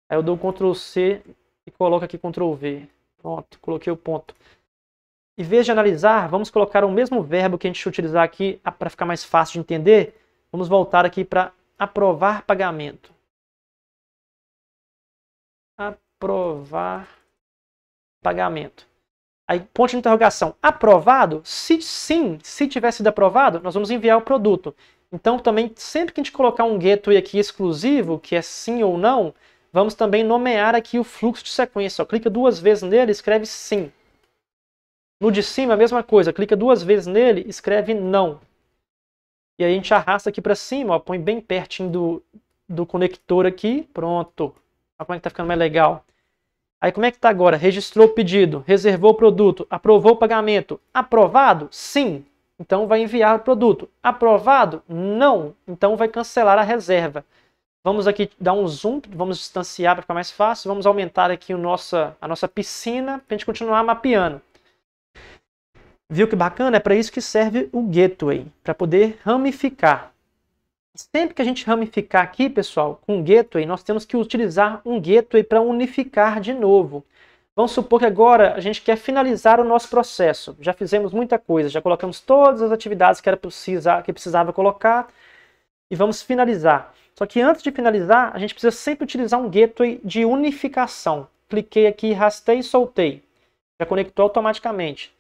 Aí eu dou Ctrl C e coloco aqui Ctrl V. Pronto, coloquei o ponto. Em vez de analisar, vamos colocar o mesmo verbo que a gente utilizar aqui para ficar mais fácil de entender. Vamos voltar aqui para aprovar pagamento. Aprovar pagamento. Aí, ponto de interrogação. Aprovado? Se sim, se tiver sido aprovado, nós vamos enviar o produto. Então também, sempre que a gente colocar um gateway aqui exclusivo, que é sim ou não, vamos também nomear aqui o fluxo de sequência. Ó, clica 2 vezes nele, escreve sim. No de cima, a mesma coisa, clica 2 vezes nele, escreve não. E aí a gente arrasta aqui para cima, ó, põe bem pertinho do conector aqui, pronto. Olha como é que tá ficando mais legal. Aí como é que tá agora? Registrou o pedido, reservou o produto, aprovou o pagamento. Aprovado? Sim. Então vai enviar o produto. Aprovado? Não. Então vai cancelar a reserva. Vamos aqui dar um zoom, vamos distanciar para ficar mais fácil. Vamos aumentar aqui a nossa piscina para a gente continuar mapeando. Viu que bacana? É para isso que serve o gateway, para poder ramificar. Sempre que a gente ramificar aqui, pessoal, com o gateway, nós temos que utilizar um gateway para unificar de novo. Vamos supor que agora a gente quer finalizar o nosso processo. Já fizemos muita coisa, já colocamos todas as atividades que precisava colocar e vamos finalizar. Só que antes de finalizar, a gente precisa sempre utilizar um gateway de unificação. Cliquei aqui, arrastei e soltei. Já conectou automaticamente.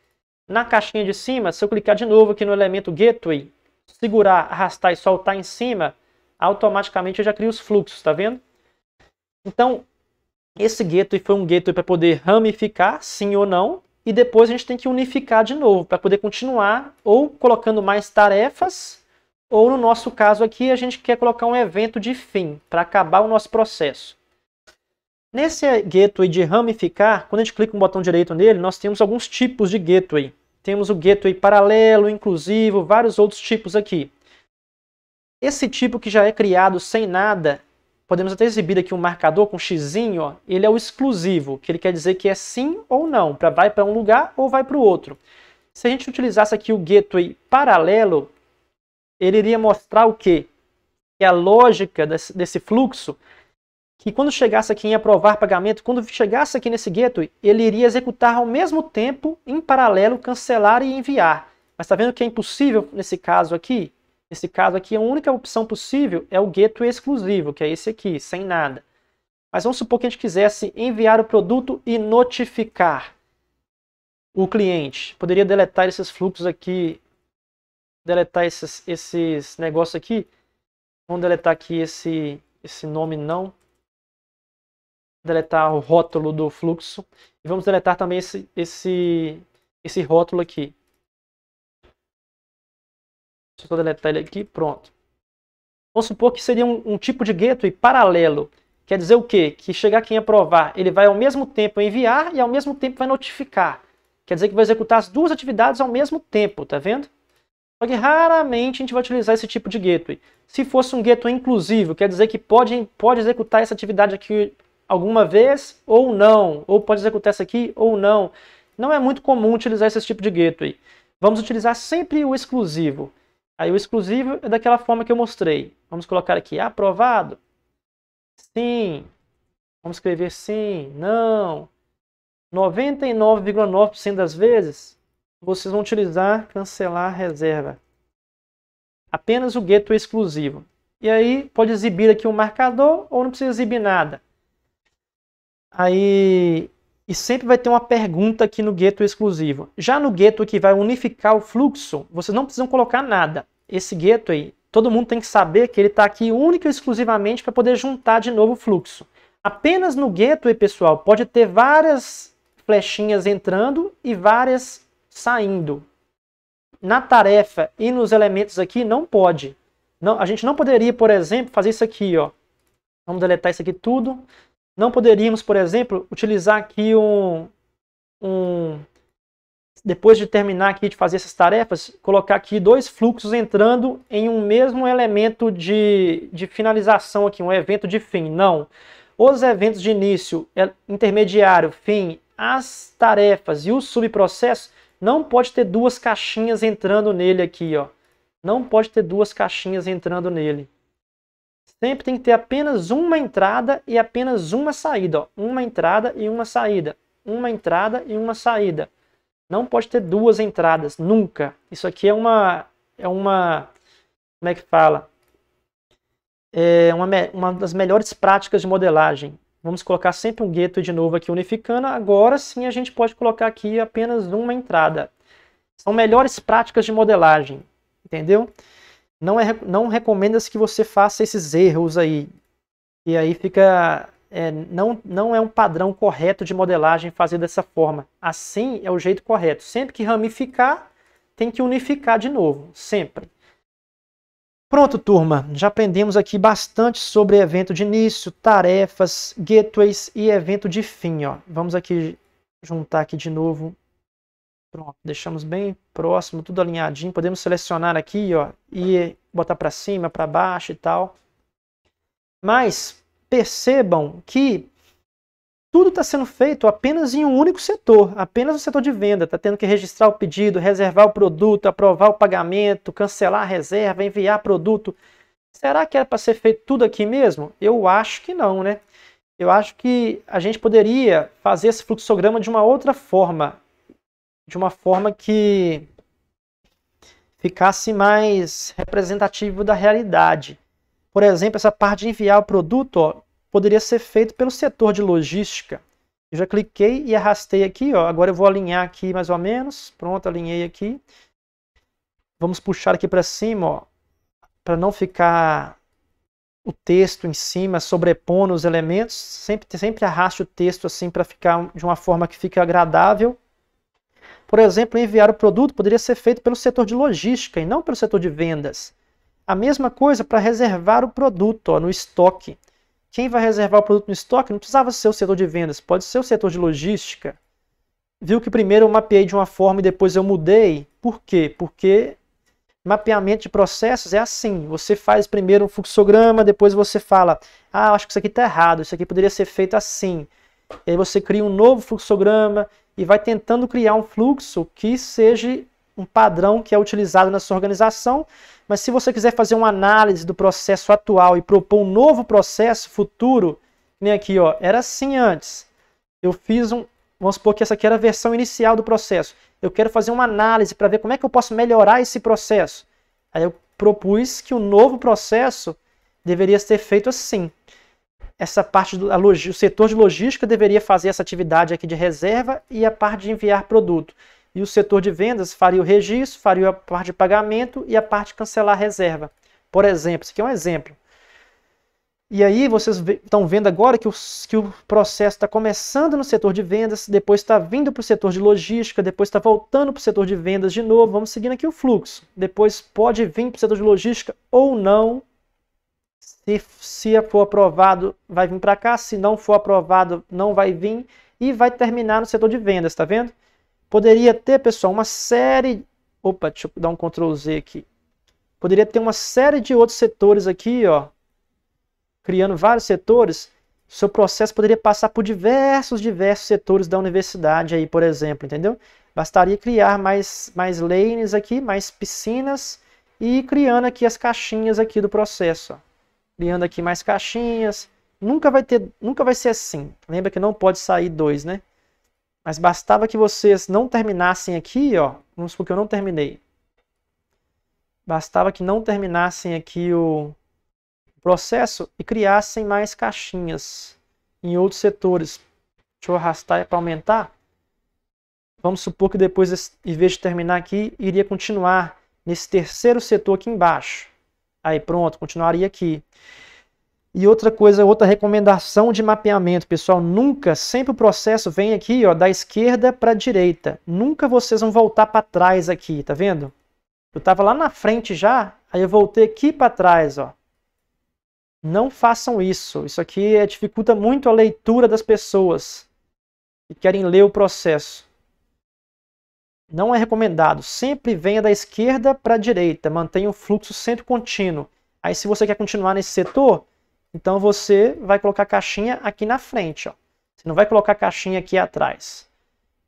Na caixinha de cima, se eu clicar de novo aqui no elemento gateway, segurar, arrastar e soltar em cima, automaticamente eu já crio os fluxos, tá vendo? Então, esse gateway foi um gateway para poder ramificar, sim ou não, e depois a gente tem que unificar de novo, para poder continuar ou colocando mais tarefas, ou no nosso caso aqui, a gente quer colocar um evento de fim, para acabar o nosso processo. Nesse gateway de ramificar, quando a gente clica no botão direito nele, nós temos alguns tipos de gateway. Temos o gateway paralelo, inclusivo, vários outros tipos aqui. Esse tipo que já é criado sem nada, podemos até exibir aqui um marcador com xizinho, ó, ele é o exclusivo, que ele quer dizer que é sim ou não, vai para um lugar ou vai para o outro. Se a gente utilizasse aqui o gateway paralelo, ele iria mostrar o quê? Que a lógica desse fluxo, que quando chegasse aqui em aprovar pagamento, quando chegasse aqui nesse gateway, ele iria executar ao mesmo tempo, em paralelo, cancelar e enviar. Mas está vendo que é impossível nesse caso aqui? Nesse caso aqui, a única opção possível é o gateway exclusivo, que é esse aqui, sem nada. Mas vamos supor que a gente quisesse enviar o produto e notificar o cliente. Poderia deletar esses fluxos aqui, deletar esses negócios aqui. Vamos deletar aqui esse nome não. Deletar o rótulo do fluxo. E vamos deletar também esse rótulo aqui. Deixa eu só deletar ele aqui, pronto. Vamos supor que seria um tipo de gateway paralelo. Quer dizer o quê? Que chegar aqui em aprovar, ele vai ao mesmo tempo enviar e ao mesmo tempo vai notificar. Quer dizer que vai executar as duas atividades ao mesmo tempo, tá vendo? Só que raramente a gente vai utilizar esse tipo de gateway. Se fosse um gateway inclusivo, quer dizer que pode executar essa atividade aqui alguma vez ou não, ou pode executar essa aqui ou não. Não é muito comum utilizar esse tipo de gateway. Vamos utilizar sempre o exclusivo. Aí o exclusivo é daquela forma que eu mostrei. Vamos colocar aqui, aprovado? Sim. Vamos escrever sim, não. 99,9% das vezes, vocês vão utilizar cancelar reserva. Apenas o gateway exclusivo. E aí pode exibir aqui um marcador ou não precisa exibir nada. Aí, e sempre vai ter uma pergunta aqui no gateway exclusivo. Já no gateway que vai unificar o fluxo, vocês não precisam colocar nada. Esse gateway, todo mundo tem que saber que ele está aqui única e exclusivamente para poder juntar de novo o fluxo. Apenas no gateway, pessoal, pode ter várias flechinhas entrando e várias saindo. Na tarefa e nos elementos aqui não pode. Não, a gente não poderia, por exemplo, fazer isso aqui, ó. Vamos deletar isso aqui tudo. Não poderíamos, por exemplo, utilizar aqui depois de terminar aqui de fazer essas tarefas, colocar aqui dois fluxos entrando em um mesmo elemento de finalização aqui, um evento de fim. Não. Os eventos de início, intermediário, fim, as tarefas e os subprocessos, não pode ter duas caixinhas entrando nele aqui, ó. Não pode ter duas caixinhas entrando nele. Sempre tem que ter apenas uma entrada e apenas uma saída. Ó. Uma entrada e uma saída. Uma entrada e uma saída. Não pode ter duas entradas, nunca. Isso aqui é uma como é que fala? É uma das melhores práticas de modelagem. Vamos colocar sempre um gateway de novo aqui unificando. Agora sim a gente pode colocar aqui apenas uma entrada. São melhores práticas de modelagem. Entendeu? Não recomenda-se que você faça esses erros aí. E aí fica... não é um padrão correto de modelagem fazer dessa forma. Assim é o jeito correto. Sempre que ramificar, tem que unificar de novo. Sempre. Pronto, turma. Já aprendemos aqui bastante sobre evento de início, tarefas, gateways e evento de fim. Ó. Vamos aqui juntar aqui de novo. Pronto, deixamos bem próximo, tudo alinhadinho. Podemos selecionar aqui, ó, e botar para cima, para baixo e tal. Mas percebam que tudo está sendo feito apenas em um único setor, apenas no setor de venda. Está tendo que registrar o pedido, reservar o produto, aprovar o pagamento, cancelar a reserva, enviar produto. Será que era para ser feito tudo aqui mesmo? Eu acho que não, né? Eu acho que a gente poderia fazer esse fluxograma de uma outra forma. De uma forma que ficasse mais representativo da realidade. Por exemplo, essa parte de enviar o produto, ó, poderia ser feito pelo setor de logística. Eu já cliquei e arrastei aqui, ó. Agora eu vou alinhar aqui mais ou menos. Pronto, alinhei aqui. Vamos puxar aqui para cima, ó, para não ficar o texto em cima, sobrepondo os elementos. Sempre arraste o texto assim para ficar de uma forma que fique agradável. Por exemplo, enviar o produto poderia ser feito pelo setor de logística e não pelo setor de vendas. A mesma coisa para reservar o produto, ó, no estoque. Quem vai reservar o produto no estoque não precisava ser o setor de vendas, pode ser o setor de logística. Viu que primeiro eu mapeei de uma forma e depois eu mudei? Por quê? Porque mapeamento de processos é assim. Você faz primeiro um fluxograma, depois você fala, acho que isso aqui está errado, isso aqui poderia ser feito assim. E aí você cria um novo fluxograma e vai tentando criar um fluxo que seja um padrão que é utilizado na sua organização. Mas se você quiser fazer uma análise do processo atual e propor um novo processo futuro, nem aqui, ó, era assim antes. Eu fiz vamos supor que essa aqui era a versão inicial do processo. Eu quero fazer uma análise para ver como é que eu posso melhorar esse processo. Aí eu propus que o novo processo deveria ser feito assim. Essa parte o setor de logística deveria fazer essa atividade aqui de reserva e a parte de enviar produto. E o setor de vendas faria o registro, faria a parte de pagamento e a parte de cancelar a reserva. Por exemplo, isso aqui é um exemplo. E aí vocês estão vendo agora que o processo está começando no setor de vendas, depois está vindo para o setor de logística, depois está voltando para o setor de vendas de novo. Vamos seguindo aqui o fluxo. Depois pode vir para o setor de logística ou não. Se for aprovado, vai vir para cá. Se não for aprovado, não vai vir. E vai terminar no setor de vendas, tá vendo? Poderia ter, pessoal, uma série... Opa, deixa eu dar um Ctrl Z aqui. Poderia ter uma série de outros setores aqui, ó. Criando vários setores. Seu processo poderia passar por diversos setores da universidade aí, por exemplo, entendeu? Bastaria criar mais lanes aqui, mais piscinas e criando aqui as caixinhas aqui do processo, ó. Criando aqui mais caixinhas. Nunca vai ser assim. Lembra que não pode sair 2, né? Mas bastava que vocês não terminassem aqui, ó. Vamos supor que eu não terminei. Bastava que não terminassem aqui o processo e criassem mais caixinhas em outros setores. Deixa eu arrastar para aumentar. Vamos supor que depois, em vez de terminar aqui, iria continuar nesse terceiro setor aqui embaixo. Aí pronto, continuaria aqui. E outra coisa, outra recomendação de mapeamento, pessoal, sempre o processo vem aqui, ó, da esquerda para a direita. Nunca vocês vão voltar para trás aqui, tá vendo? Eu estava lá na frente já, aí eu voltei aqui para trás, ó. Não façam isso. Isso aqui dificulta muito a leitura das pessoas que querem ler o processo. Não é recomendado. Sempre venha da esquerda para a direita. Mantenha o fluxo sempre contínuo. Aí se você quer continuar nesse setor, então você vai colocar a caixinha aqui na frente, ó. Você não vai colocar a caixinha aqui atrás.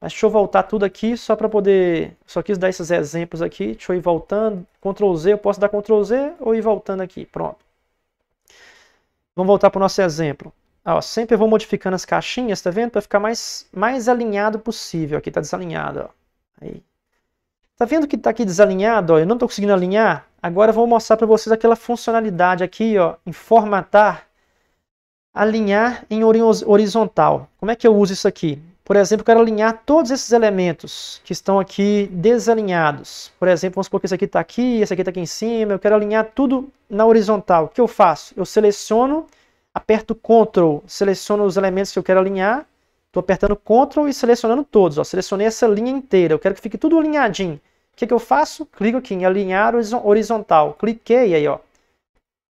Mas deixa eu voltar tudo aqui só para poder... Só quis dar esses exemplos aqui. Deixa eu ir voltando. Ctrl Z, eu posso dar Ctrl Z ou ir voltando aqui. Pronto. Vamos voltar para o nosso exemplo. Ó, sempre eu vou modificando as caixinhas, tá vendo? Para ficar mais alinhado possível. Aqui está desalinhado, ó. Aí. Tá vendo que está aqui desalinhado? Ó? Eu não estou conseguindo alinhar. Agora eu vou mostrar para vocês aquela funcionalidade aqui, ó, em formatar, alinhar em horizontal. Como é que eu uso isso aqui? Por exemplo, eu quero alinhar todos esses elementos que estão aqui desalinhados. Por exemplo, vamos supor que esse aqui está aqui, esse aqui está aqui em cima. Eu quero alinhar tudo na horizontal. O que eu faço? Eu seleciono, aperto Ctrl, seleciono os elementos que eu quero alinhar. Estou apertando Ctrl e selecionando todos. Ó. Selecionei essa linha inteira. Eu quero que fique tudo alinhadinho. O que eu faço? Clico aqui em alinhar horizontal. Cliquei aí, ó.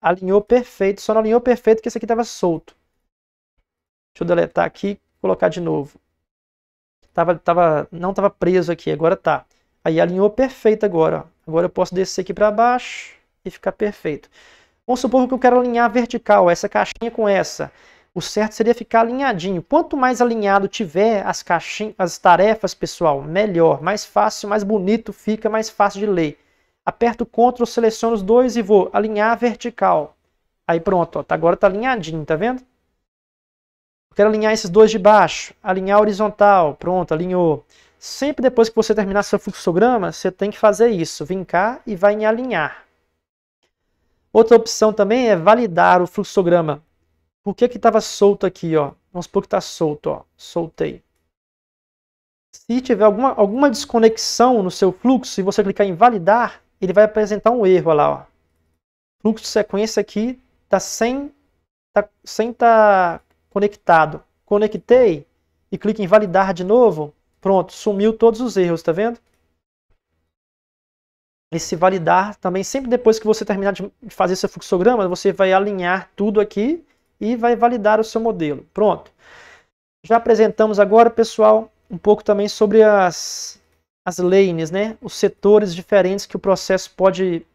Alinhou perfeito. Só não alinhou perfeito porque esse aqui estava solto. Deixa eu deletar aqui e colocar de novo. Não estava preso aqui, agora tá. Aí alinhou perfeito agora. Ó. Agora eu posso descer aqui para baixo e ficar perfeito. Vamos supor que eu quero alinhar vertical, essa caixinha com essa. O certo seria ficar alinhadinho. Quanto mais alinhado tiver as tarefas, pessoal, melhor. Mais fácil, mais bonito fica, mais fácil de ler. Aperto Ctrl, seleciono os dois e vou alinhar vertical. Aí pronto, ó, agora está alinhadinho, tá vendo? Eu quero alinhar esses dois de baixo, alinhar horizontal, pronto, alinhou. Sempre depois que você terminar seu fluxograma, você tem que fazer isso, vir cá e vai em alinhar. Outra opção também é validar o fluxograma. Por que estava solto aqui, ó? Vamos supor que está solto, ó, soltei. Se tiver alguma desconexão no seu fluxo, se você clicar em validar, ele vai apresentar um erro, olha lá, ó. Fluxo de sequência aqui está sem estar conectado. Conectei e clico em validar de novo. Pronto, sumiu todos os erros, tá vendo? Esse validar também, sempre depois que você terminar de fazer seu fluxograma, você vai alinhar tudo aqui e vai validar o seu modelo. Pronto. Já apresentamos agora, pessoal, um pouco também sobre as lanes, né? Os setores diferentes que o processo pode,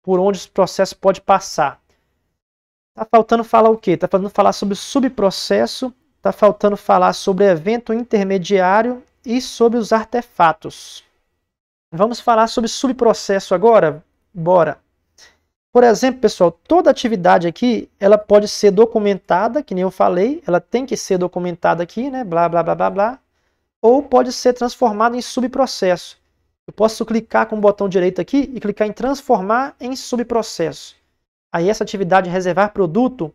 por onde o processo pode passar. Tá faltando falar o quê? Tá faltando falar sobre subprocesso, tá faltando falar sobre evento intermediário e sobre os artefatos. Vamos falar sobre subprocesso agora? Bora! Por exemplo, pessoal, toda atividade aqui, ela pode ser documentada, que nem eu falei, ela tem que ser documentada aqui, né? Blá, blá, blá, blá, blá. Ou pode ser transformada em subprocesso. Eu posso clicar com o botão direito aqui e clicar em transformar em subprocesso. Aí essa atividade reservar produto,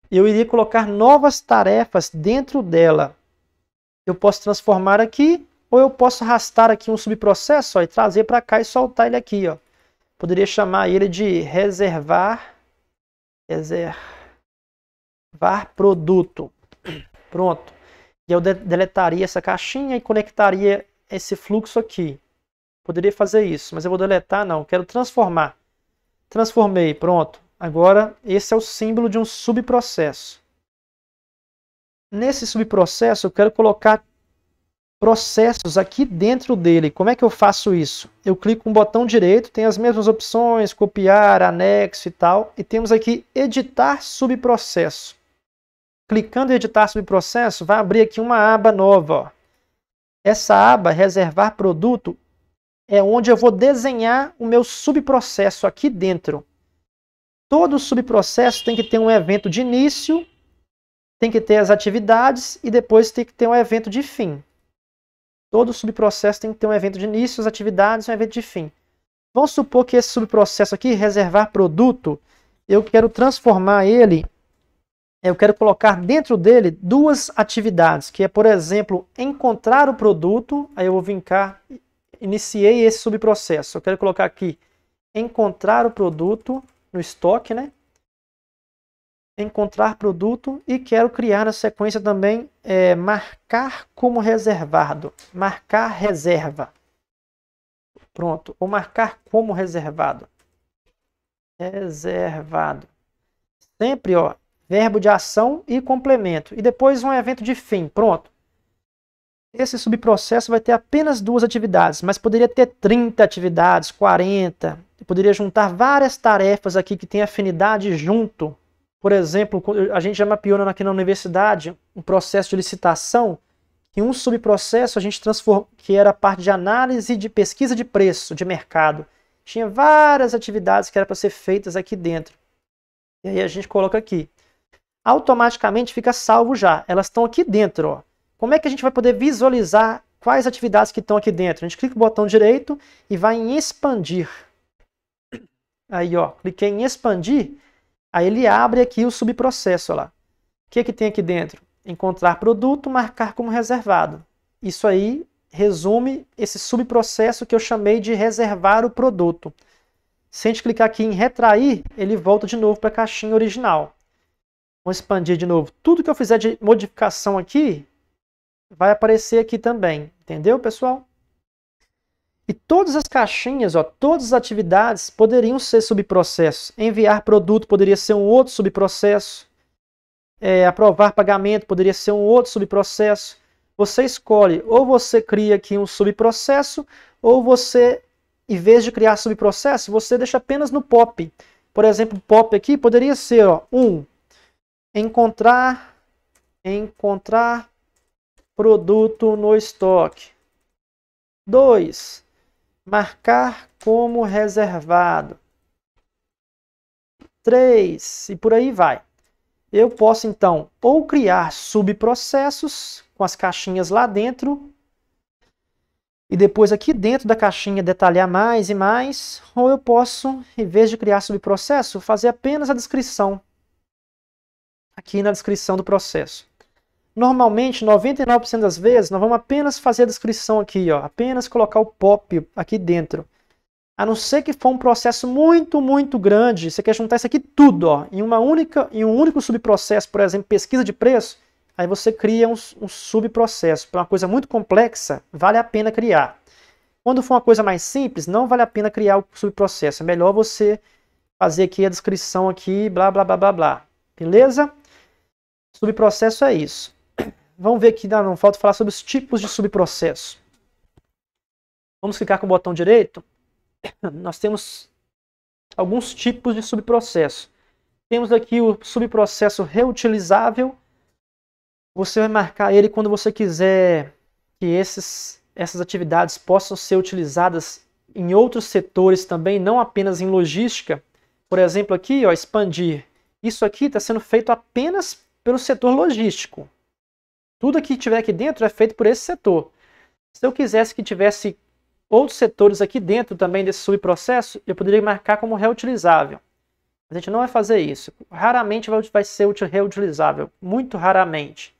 eu iria colocar novas tarefas dentro dela. Eu posso transformar aqui, ou eu posso arrastar aqui um subprocesso, ó, e trazer para cá e soltar ele aqui. Ó. Poderia chamar ele de reservar produto. Pronto. E eu deletaria essa caixinha e conectaria esse fluxo aqui. Poderia fazer isso, mas eu vou deletar, não. Quero transformar. Transformei, pronto. Agora, esse é o símbolo de um subprocesso. Nesse subprocesso, eu quero colocar processos aqui dentro dele. Como é que eu faço isso? Eu clico com o botão direito, tem as mesmas opções, copiar, anexo e tal. E temos aqui editar subprocesso. Clicando em editar subprocesso, vai abrir aqui uma aba nova. Ó. Essa aba, reservar produto, é onde eu vou desenhar o meu subprocesso aqui dentro. Todo subprocesso tem que ter um evento de início, tem que ter as atividades e depois tem que ter um evento de fim. Todo subprocesso tem que ter um evento de início, as atividades e um evento de fim. Vamos supor que esse subprocesso aqui, reservar produto, eu quero transformar ele, eu quero colocar dentro dele duas atividades, que é, por exemplo, encontrar o produto, aí eu vou vir cá, iniciei esse subprocesso, eu quero colocar aqui, encontrar o produto, no estoque, né? Encontrar produto e quero criar na sequência também marcar como reservado. Marcar reserva. Pronto. Ou marcar como reservado. Reservado. Sempre, ó, verbo de ação e complemento. E depois um evento de fim. Pronto. Esse subprocesso vai ter apenas duas atividades, mas poderia ter 30 atividades, 40. Eu poderia juntar várias tarefas aqui que têm afinidade junto. Por exemplo, a gente já mapeou aqui na universidade um processo de licitação, que um subprocesso a gente transformou, que era a parte de análise de pesquisa de preço de mercado. Tinha várias atividades que eram para ser feitas aqui dentro. E aí a gente coloca aqui. Automaticamente fica salvo já. Elas estão aqui dentro, ó. Como é que a gente vai poder visualizar quais atividades que estão aqui dentro? A gente clica no botão direito e vai em expandir. Aí, ó, cliquei em expandir, aí ele abre aqui o subprocesso, ó lá. O que é que tem aqui dentro? encontrar produto, marcar como reservado. Isso aí resume esse subprocesso que eu chamei de reservar o produto. Se a gente clicar aqui em retrair, ele volta de novo para a caixinha original. Vamos expandir de novo. Tudo que eu fizer de modificação aqui, vai aparecer aqui também. Entendeu, pessoal? E todas as caixinhas, ó, todas as atividades poderiam ser subprocessos. Enviar produto poderia ser um outro subprocesso. Aprovar pagamento poderia ser um outro subprocesso. Você escolhe, ou você cria aqui um subprocesso, ou você, em vez de criar subprocesso, você deixa apenas no POP. Por exemplo, POP aqui poderia ser, ó, encontrar produto no estoque. 2, marcar como reservado. 3, e por aí vai. Eu posso, então, ou criar subprocessos com as caixinhas lá dentro, e depois aqui dentro da caixinha detalhar mais e mais, ou eu posso, em vez de criar subprocesso, fazer apenas a descrição, aqui na descrição do processo. Normalmente, 99% das vezes, nós vamos apenas fazer a descrição aqui, ó, apenas colocar o POP aqui dentro. A não ser que for um processo muito, muito grande, você quer juntar isso aqui tudo, ó, em um único subprocesso, por exemplo, pesquisa de preço, aí você cria um subprocesso. Para uma coisa muito complexa, vale a pena criar. Quando for uma coisa mais simples, não vale a pena criar o subprocesso. É melhor você fazer aqui a descrição aqui, blá, blá, blá, blá, blá. Beleza? Subprocesso é isso. Vamos ver aqui, não falta falar sobre os tipos de subprocesso. Vamos clicar com o botão direito. Nós temos alguns tipos de subprocesso. Temos aqui o subprocesso reutilizável. Você vai marcar ele quando você quiser que essas atividades possam ser utilizadas em outros setores também, não apenas em logística. Por exemplo, aqui, ó, expandir. Isso aqui está sendo feito apenas pelo setor logístico. Tudo que tiver aqui dentro é feito por esse setor. Se eu quisesse que tivesse outros setores aqui dentro também desse subprocesso, eu poderia marcar como reutilizável. A gente não vai fazer isso. Raramente vai ser reutilizável. Muito raramente.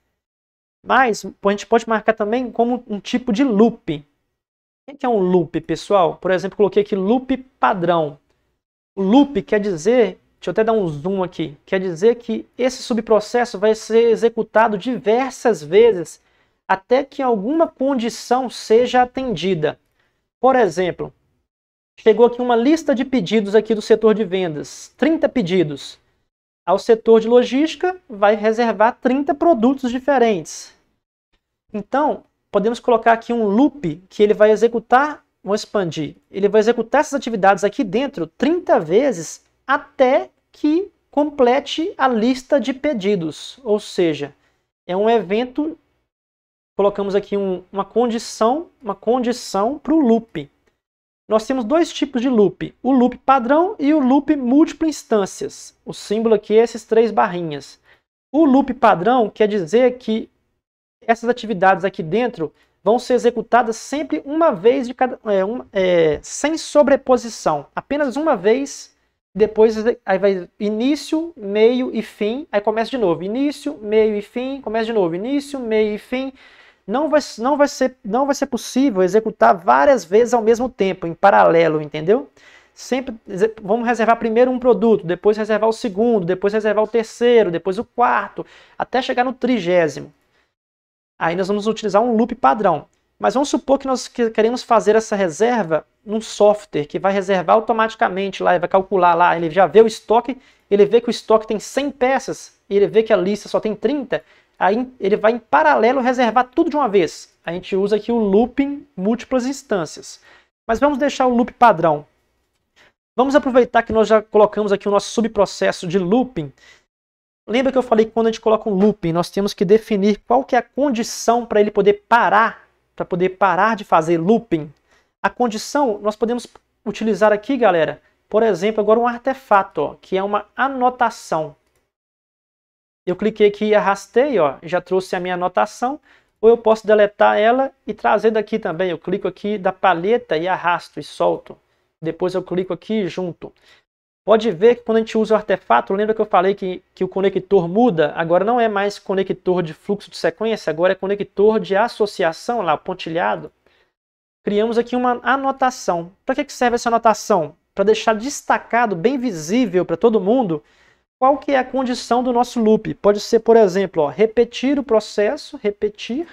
Mas a gente pode marcar também como um tipo de loop. O que é um loop, pessoal? Por exemplo, coloquei aqui loop padrão. O loop quer dizer, deixa eu até dar um zoom aqui, quer dizer que esse subprocesso vai ser executado diversas vezes até que alguma condição seja atendida. Por exemplo, chegou aqui uma lista de pedidos aqui do setor de vendas, 30 pedidos. Ao setor de logística vai reservar 30 produtos diferentes. Então, podemos colocar aqui um loop que ele vai executar, vamos expandir, ele vai executar essas atividades aqui dentro 30 vezes até que complete a lista de pedidos. Ou seja, é um evento. Colocamos aqui uma condição para o loop. Nós temos dois tipos de loop, o loop padrão e o loop múltiplas instâncias. O símbolo aqui é esses 3 barrinhas. O loop padrão quer dizer que essas atividades aqui dentro vão ser executadas sempre uma vez, sem sobreposição. Apenas uma vez, depois aí vai início, meio e fim, aí começa de novo. Início, meio e fim, começa de novo. Início, meio e fim. Não vai ser possível executar várias vezes ao mesmo tempo, em paralelo, entendeu? Sempre vamos reservar primeiro um produto, depois reservar o segundo, depois reservar o terceiro, depois o quarto, até chegar no 30º. Aí nós vamos utilizar um loop padrão. Mas vamos supor que nós queremos fazer essa reserva num software que vai reservar automaticamente lá, vai calcular lá, ele já vê o estoque, ele vê que o estoque tem 100 peças, e ele vê que a lista só tem 30, aí ele vai em paralelo reservar tudo de uma vez. A gente usa aqui o looping múltiplas instâncias. Mas vamos deixar o loop padrão. Vamos aproveitar que nós já colocamos aqui o nosso subprocesso de looping. Lembra que eu falei que quando a gente coloca um looping, nós temos que definir qual que é a condição para ele poder parar de fazer looping. A condição nós podemos utilizar aqui, galera, por exemplo, agora um artefato, ó, que é uma anotação. Eu cliquei aqui e arrastei, ó, já trouxe a minha anotação, ou eu posso deletar ela e trazer daqui também. Eu clico aqui da palheta e arrasto e solto. Depois eu clico aqui junto. Pode ver que quando a gente usa o artefato, lembra que eu falei que o conector muda? Agora não é mais conector de fluxo de sequência, agora é conector de associação, lá, pontilhado. Criamos aqui uma anotação. Para que serve essa anotação? Para deixar destacado, bem visível para todo mundo, qual que é a condição do nosso loop. Pode ser, por exemplo, ó, repetir o processo, repetir,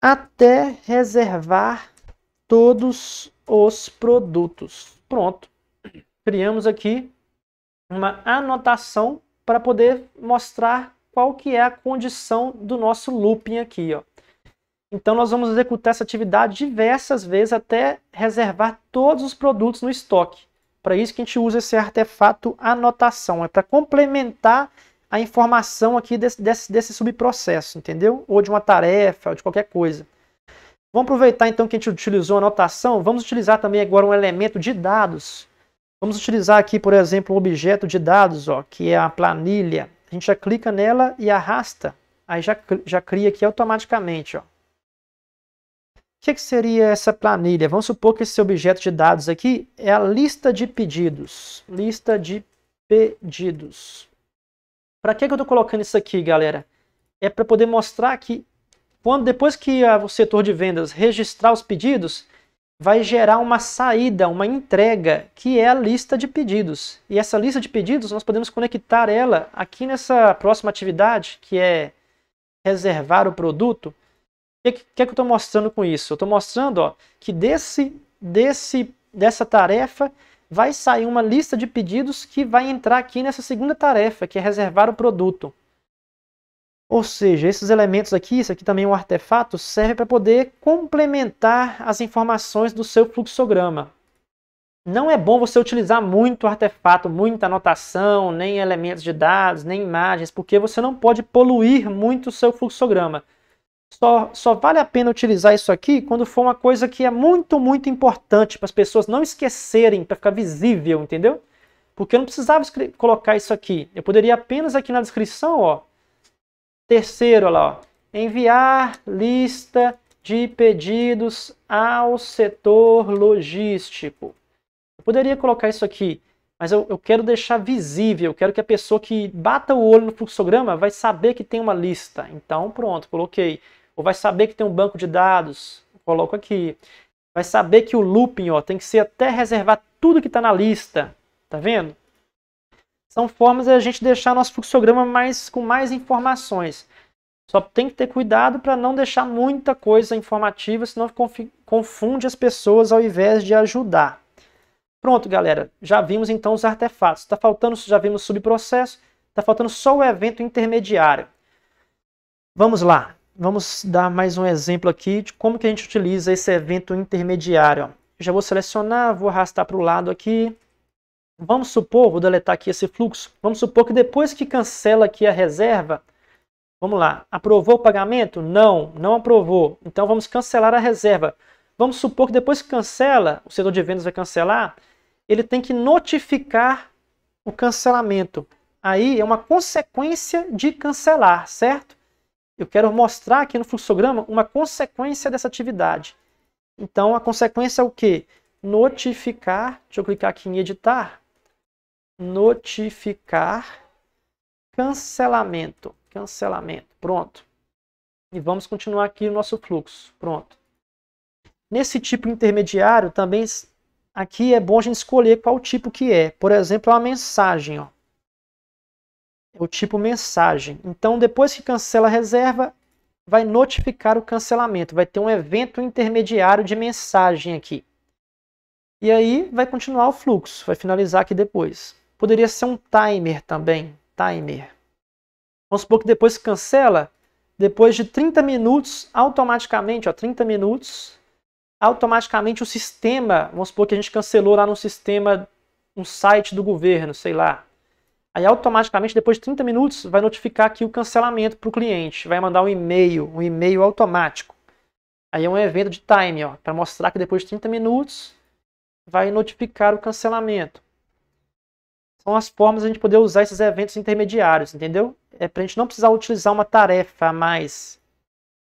até reservar todos os produtos. Pronto. Criamos aqui uma anotação para poder mostrar qual que é a condição do nosso looping aqui, ó. Então nós vamos executar essa atividade diversas vezes até reservar todos os produtos no estoque. Para isso que a gente usa esse artefato anotação, é para complementar a informação aqui desse subprocesso, entendeu? Ou de uma tarefa, ou de qualquer coisa. Vamos aproveitar então que a gente utilizou a anotação, vamos utilizar também agora um elemento de dados. Vamos utilizar aqui, por exemplo, um objeto de dados, ó, que é a planilha. A gente já clica nela e arrasta, aí já cria aqui automaticamente, ó. O que seria essa planilha? Vamos supor que esse objeto de dados aqui é a lista de pedidos. Lista de pedidos. Para que eu estou colocando isso aqui, galera? É para poder mostrar que depois que o setor de vendas registrar os pedidos, vai gerar uma saída, uma entrega, que é a lista de pedidos. E essa lista de pedidos, nós podemos conectar ela aqui nessa próxima atividade, que é reservar o produto. O que eu estou mostrando com isso? Eu estou mostrando, ó, que dessa tarefa vai sair uma lista de pedidos que vai entrar aqui nessa segunda tarefa, que é reservar o produto. Ou seja, esses elementos aqui, isso aqui também é um artefato, serve para poder complementar as informações do seu fluxograma. Não é bom você utilizar muito artefato, muita anotação, nem elementos de dados, nem imagens, porque você não pode poluir muito o seu fluxograma. Só vale a pena utilizar isso aqui quando for uma coisa que é muito, muito importante para as pessoas não esquecerem, para ficar visível, entendeu? Porque eu não precisava colocar isso aqui. Eu poderia apenas aqui na descrição, ó, terceiro, lá, ó, enviar lista de pedidos ao setor logístico. Eu poderia colocar isso aqui, mas eu quero deixar visível, eu quero que a pessoa que bata o olho no fluxograma vai saber que tem uma lista. Então, pronto, coloquei. Ou vai saber que tem um banco de dados, coloco aqui. Vai saber que o looping, ó, tem que ser até reservar tudo que está na lista. Tá vendo? São formas de a gente deixar nosso fluxograma com mais informações. Só tem que ter cuidado para não deixar muita coisa informativa, senão confunde as pessoas ao invés de ajudar. Pronto, galera. Já vimos então os artefatos. Tá faltando, já vimos o subprocesso, está faltando só o evento intermediário. Vamos lá. Vamos dar mais um exemplo aqui de como que a gente utiliza esse evento intermediário. Já vou selecionar, vou arrastar para o lado aqui. Vamos supor, vou deletar aqui esse fluxo, vamos supor que depois que cancela aqui a reserva, vamos lá, aprovou o pagamento? Não, não aprovou. Então vamos cancelar a reserva. Vamos supor que depois que cancela, o setor de vendas vai cancelar, ele tem que notificar o cancelamento. Aí é uma consequência de cancelar, certo? Eu quero mostrar aqui no fluxograma uma consequência dessa atividade. Então a consequência é o quê? Notificar, deixa eu clicar aqui em editar, notificar cancelamento, pronto. E vamos continuar aqui o nosso fluxo, pronto. Nesse tipo intermediário também, aqui é bom a gente escolher qual tipo que é. Por exemplo, uma mensagem, ó. O tipo mensagem. Então, depois que cancela a reserva, vai notificar o cancelamento. Vai ter um evento intermediário de mensagem aqui. E aí vai continuar o fluxo, vai finalizar aqui depois. Poderia ser um timer também, timer. Vamos supor que depois que cancela, depois de 30 minutos, automaticamente, ó, 30 minutos, automaticamente o sistema, vamos supor que a gente cancelou lá no sistema, um site do governo, sei lá. Aí automaticamente, depois de 30 minutos, vai notificar aqui o cancelamento para o cliente. Vai mandar um e-mail automático. Aí é um evento de time, ó, para mostrar que depois de 30 minutos vai notificar o cancelamento. São as formas de a gente poder usar esses eventos intermediários, entendeu? É para a gente não precisar utilizar uma tarefa a mais.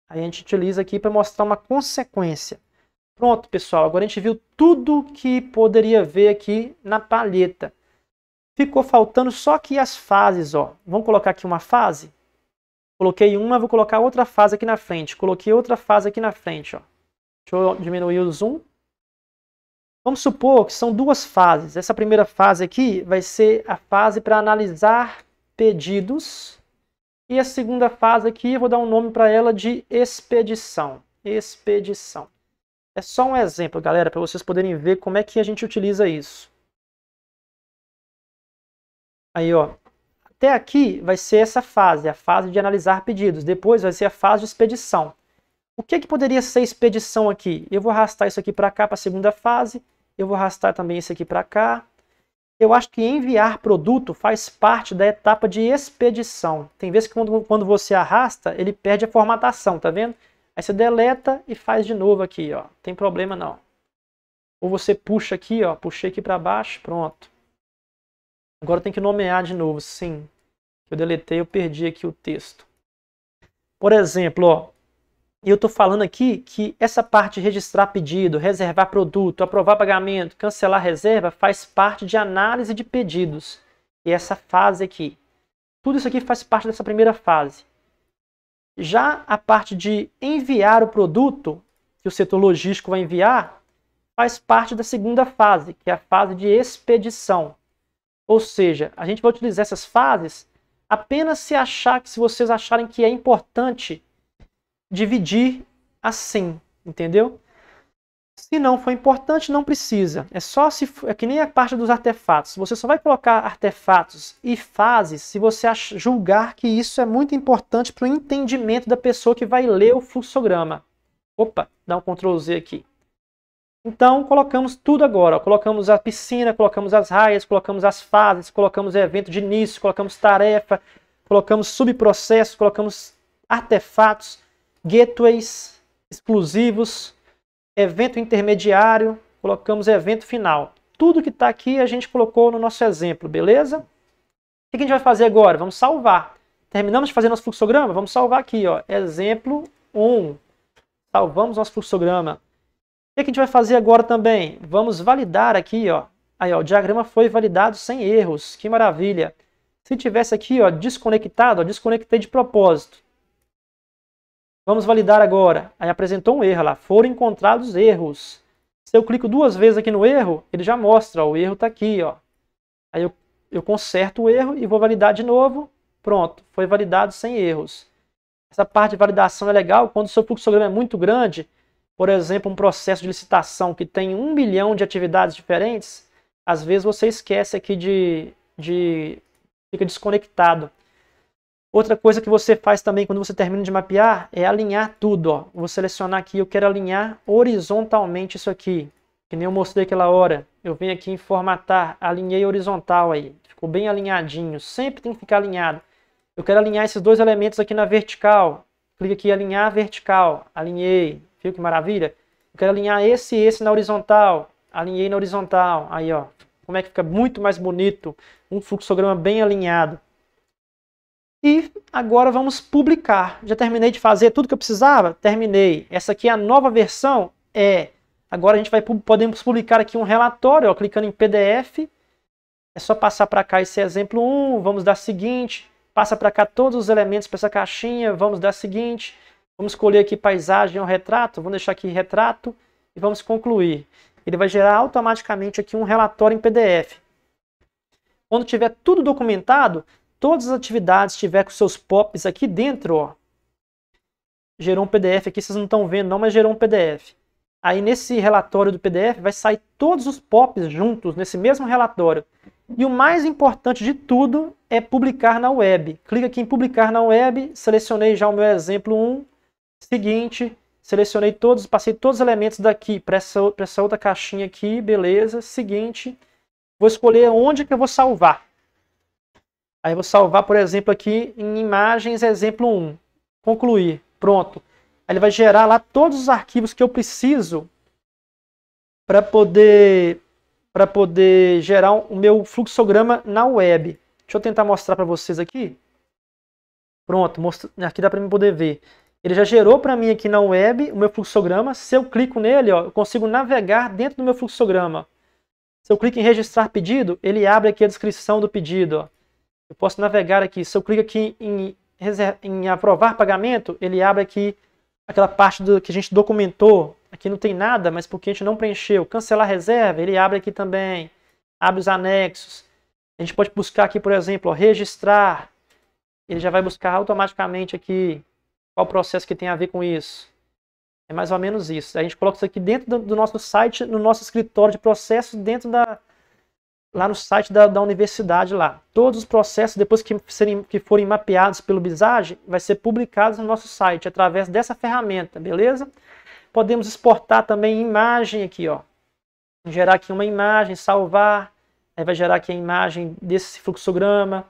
Aí a gente utiliza aqui para mostrar uma consequência. Pronto, pessoal, agora a gente viu tudo que poderia ver aqui na palheta. Ficou faltando só aqui as fases, ó. Vamos colocar aqui uma fase? Coloquei uma, vou colocar outra fase aqui na frente. Coloquei outra fase aqui na frente, ó. Deixa eu diminuir o zoom. Vamos supor que são duas fases. Essa primeira fase aqui vai ser a fase para analisar pedidos. E a segunda fase aqui, eu vou dar um nome para ela de expedição. Expedição. É só um exemplo, galera, para vocês poderem ver como é que a gente utiliza isso. Aí, ó. Até aqui vai ser essa fase, a fase de analisar pedidos. Depois vai ser a fase de expedição. O que poderia ser expedição aqui? Eu vou arrastar isso aqui para cá, para a segunda fase. Eu vou arrastar também isso aqui para cá. Eu acho que enviar produto faz parte da etapa de expedição. Tem vezes que quando você arrasta, ele perde a formatação, tá vendo? Aí você deleta e faz de novo aqui, ó. Não tem problema não. Ou você puxa aqui, ó. Puxei aqui para baixo, pronto. Agora tem que nomear de novo, sim. Eu deletei, eu perdi aqui o texto. Por exemplo, ó. Eu estou falando aqui que essa parte de registrar pedido, reservar produto, aprovar pagamento, cancelar reserva, faz parte de análise de pedidos. E essa fase aqui. Tudo isso aqui faz parte dessa primeira fase. Já a parte de enviar o produto, que o setor logístico vai enviar, faz parte da segunda fase, que é a fase de expedição. Ou seja, a gente vai utilizar essas fases apenas se vocês acharem que é importante dividir assim, entendeu? Se não for importante, não precisa. É só se é que nem a parte dos artefatos. Você só vai colocar artefatos e fases se você julgar que isso é muito importante para o entendimento da pessoa que vai ler o fluxograma. Opa, dá um Ctrl Z aqui. Então, colocamos tudo agora. Ó. Colocamos a piscina, colocamos as raias, colocamos as fases, colocamos evento de início, colocamos tarefa, colocamos subprocessos, colocamos artefatos, gateways exclusivos, evento intermediário, colocamos evento final. Tudo que está aqui a gente colocou no nosso exemplo, beleza? O que a gente vai fazer agora? Vamos salvar. Terminamos de fazer nosso fluxograma? Vamos salvar aqui, ó. Exemplo 1. Salvamos nosso fluxograma. O que a gente vai fazer agora também? Vamos validar aqui, ó. Aí, ó, o diagrama foi validado sem erros. Que maravilha. Se tivesse aqui, ó, desconectado, ó, desconectei de propósito. Vamos validar agora. Aí apresentou um erro lá. Foram encontrados erros. Se eu clico duas vezes aqui no erro, ele já mostra, ó, o erro está aqui, ó. Aí eu conserto o erro e vou validar de novo. Pronto, foi validado sem erros. Essa parte de validação é legal quando o seu fluxograma é muito grande. Por exemplo, um processo de licitação que tem 1 bilhão de atividades diferentes, às vezes você esquece aqui fica desconectado. Outra coisa que você faz também quando você termina de mapear é alinhar tudo. Ó. Vou selecionar aqui, eu quero alinhar horizontalmente isso aqui. Que nem eu mostrei aquela hora. Eu venho aqui em formatar, alinhei horizontal aí. Ficou bem alinhadinho, sempre tem que ficar alinhado. Eu quero alinhar esses dois elementos aqui na vertical. Clique aqui em alinhar vertical, alinhei. Viu que maravilha? Eu quero alinhar esse e esse na horizontal. Alinhei na horizontal. Aí, ó. Como é que fica muito mais bonito. Um fluxograma bem alinhado. E agora vamos publicar. Já terminei de fazer tudo que eu precisava? Terminei. Essa aqui é a nova versão? É. Agora a gente podemos publicar aqui um relatório, ó, clicando em PDF. É só passar para cá esse exemplo 1. Vamos dar seguinte. Passa para cá todos os elementos para essa caixinha. Vamos dar seguinte. Vamos escolher aqui paisagem ou retrato. Vamos deixar aqui retrato e vamos concluir. Ele vai gerar automaticamente aqui um relatório em PDF. Quando tiver tudo documentado, todas as atividades tiver com seus POPs aqui dentro, ó. Gerou um PDF aqui, vocês não estão vendo não, mas gerou um PDF. Aí nesse relatório do PDF vai sair todos os POPs juntos nesse mesmo relatório. E o mais importante de tudo é publicar na web. Clica aqui em publicar na web, selecionei já o meu exemplo 1. Seguinte, selecionei todos, passei todos os elementos daqui para essa outra caixinha aqui, beleza. Seguinte, vou escolher onde que eu vou salvar. Aí eu vou salvar, por exemplo, aqui em imagens, exemplo 1. Concluir, pronto. Aí ele vai gerar lá todos os arquivos que eu preciso para poder gerar o meu fluxograma na web. Deixa eu tentar mostrar para vocês aqui. Pronto, aqui dá para mim poder ver. Ele já gerou para mim aqui na web o meu fluxograma. Se eu clico nele, ó, eu consigo navegar dentro do meu fluxograma. Se eu clico em registrar pedido, ele abre aqui a descrição do pedido. Ó. Eu posso navegar aqui. Se eu clico aqui em aprovar pagamento, ele abre aqui aquela parte que a gente documentou. Aqui não tem nada, mas porque a gente não preencheu. Cancelar reserva, ele abre aqui também. Abre os anexos. A gente pode buscar aqui, por exemplo, ó, registrar. Ele já vai buscar automaticamente aqui qual processo que tem a ver com isso. É mais ou menos isso. A gente coloca isso aqui dentro do nosso site, no nosso escritório de processos, lá no site da universidade lá. Todos os processos, depois que forem mapeados pelo Visage, vai ser publicados no nosso site, através dessa ferramenta, beleza? Podemos exportar também imagem aqui, ó. Gerar aqui uma imagem, salvar, aí vai gerar aqui a imagem desse fluxograma.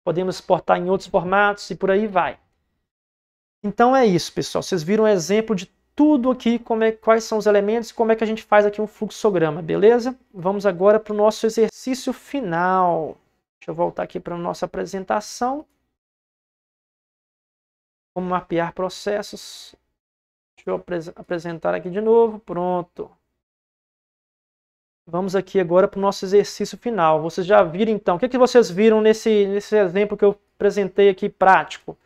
Podemos exportar em outros formatos e por aí vai. Então é isso, pessoal. Vocês viram um exemplo de tudo aqui, quais são os elementos e como é que a gente faz aqui um fluxograma, beleza? Vamos agora para o nosso exercício final. Deixa eu voltar aqui para a nossa apresentação. Como mapear processos. Deixa eu apresentar aqui de novo. Pronto. Vamos aqui agora para o nosso exercício final. Vocês já viram então? O que vocês viram nesse exemplo que eu apresentei aqui prático?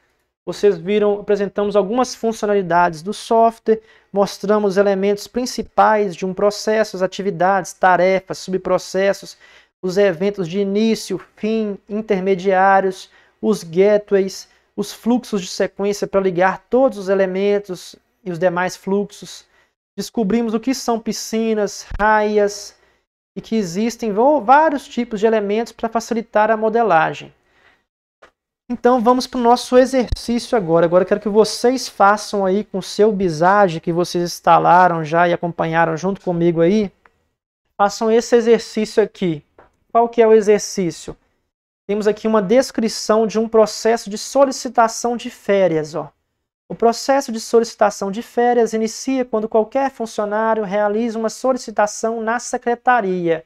Vocês viram, apresentamos algumas funcionalidades do software, mostramos os elementos principais de um processo, as atividades, tarefas, subprocessos, os eventos de início, fim, intermediários, os gateways, os fluxos de sequência para ligar todos os elementos e os demais fluxos. Descobrimos o que são piscinas, raias e que existem vários tipos de elementos para facilitar a modelagem. Então vamos para o nosso exercício agora. Agora eu quero que vocês façam aí com o seu Visage que vocês instalaram já e acompanharam junto comigo aí. Façam esse exercício aqui. Qual que é o exercício? Temos aqui uma descrição de um processo de solicitação de férias. Ó. O processo de solicitação de férias inicia quando qualquer funcionário realiza uma solicitação na secretaria.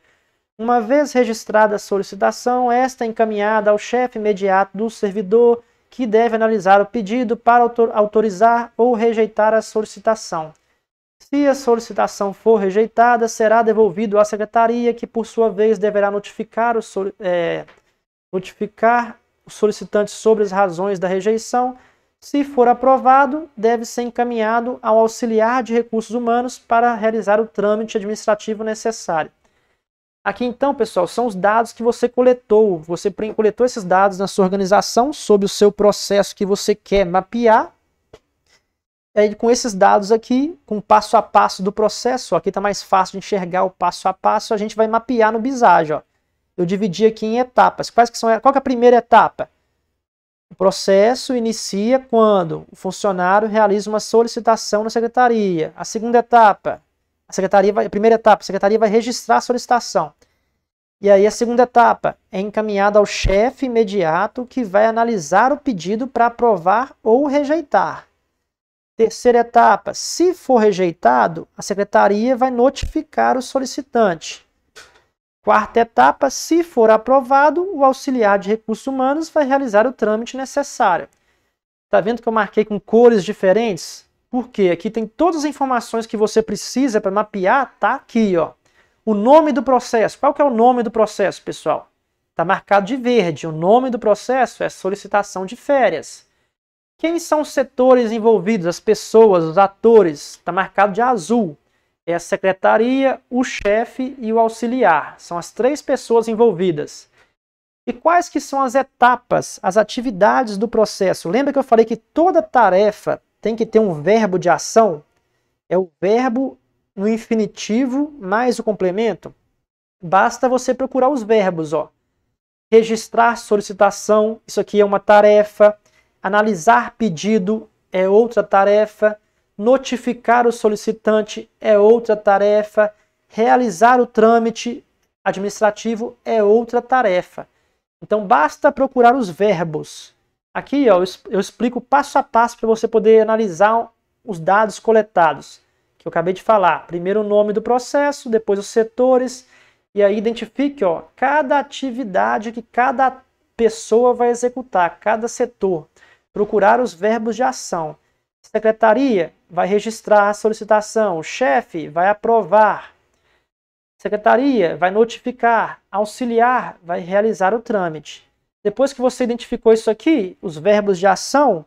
Uma vez registrada a solicitação, esta é encaminhada ao chefe imediato do servidor, que deve analisar o pedido para autorizar ou rejeitar a solicitação. Se a solicitação for rejeitada, será devolvido à secretaria, que por sua vez deverá notificar o solicitante sobre as razões da rejeição. Se for aprovado, deve ser encaminhado ao auxiliar de recursos humanos para realizar o trâmite administrativo necessário. Aqui então, pessoal, são os dados que você coletou. Você coletou esses dados na sua organização sobre o seu processo que você quer mapear. E aí, com esses dados aqui, com o passo a passo do processo, ó, aqui está mais fácil de enxergar o passo a passo, a gente vai mapear no Visage. Ó. Eu dividi aqui em etapas. Qual que é a primeira etapa? O processo inicia quando o funcionário realiza uma solicitação na secretaria. A segunda etapa, a primeira etapa, a secretaria vai registrar a solicitação. E aí a segunda etapa é encaminhada ao chefe imediato que vai analisar o pedido para aprovar ou rejeitar. Terceira etapa, se for rejeitado, a secretaria vai notificar o solicitante. Quarta etapa, se for aprovado, o auxiliar de recursos humanos vai realizar o trâmite necessário. Está vendo que eu marquei com cores diferentes? Porque aqui tem todas as informações que você precisa para mapear, tá aqui, ó. O nome do processo. Qual que é o nome do processo, pessoal? Está marcado de verde. O nome do processo é solicitação de férias. Quem são os setores envolvidos, as pessoas, os atores? Está marcado de azul. É a secretaria, o chefe e o auxiliar. São as três pessoas envolvidas. E quais que são as etapas, as atividades do processo? Lembra que eu falei que toda tarefa tem que ter um verbo de ação? É o verbo no infinitivo mais o complemento. Basta você procurar os verbos. Ó. Registrar solicitação, isso aqui é uma tarefa. Analisar pedido é outra tarefa. Notificar o solicitante é outra tarefa. Realizar o trâmite administrativo é outra tarefa. Então basta procurar os verbos. Aqui ó, eu explico passo a passo para você poder analisar os dados coletados, que eu acabei de falar. Primeiro o nome do processo, depois os setores, e aí identifique ó, cada atividade que cada pessoa vai executar, cada setor. Procurar os verbos de ação. Secretaria vai registrar a solicitação. O chefe vai aprovar. Secretaria vai notificar. Auxiliar vai realizar o trâmite. Depois que você identificou isso aqui, os verbos de ação,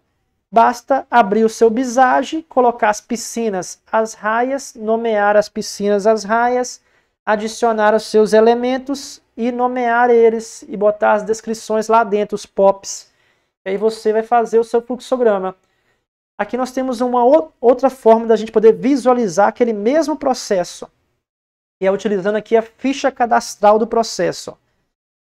basta abrir o seu Visage, colocar as piscinas, as raias, nomear as piscinas, as raias, adicionar os seus elementos e nomear eles e botar as descrições lá dentro, os POPs. E aí você vai fazer o seu fluxograma. Aqui nós temos uma outra forma da gente poder visualizar aquele mesmo processo. E é utilizando aqui a ficha cadastral do processo.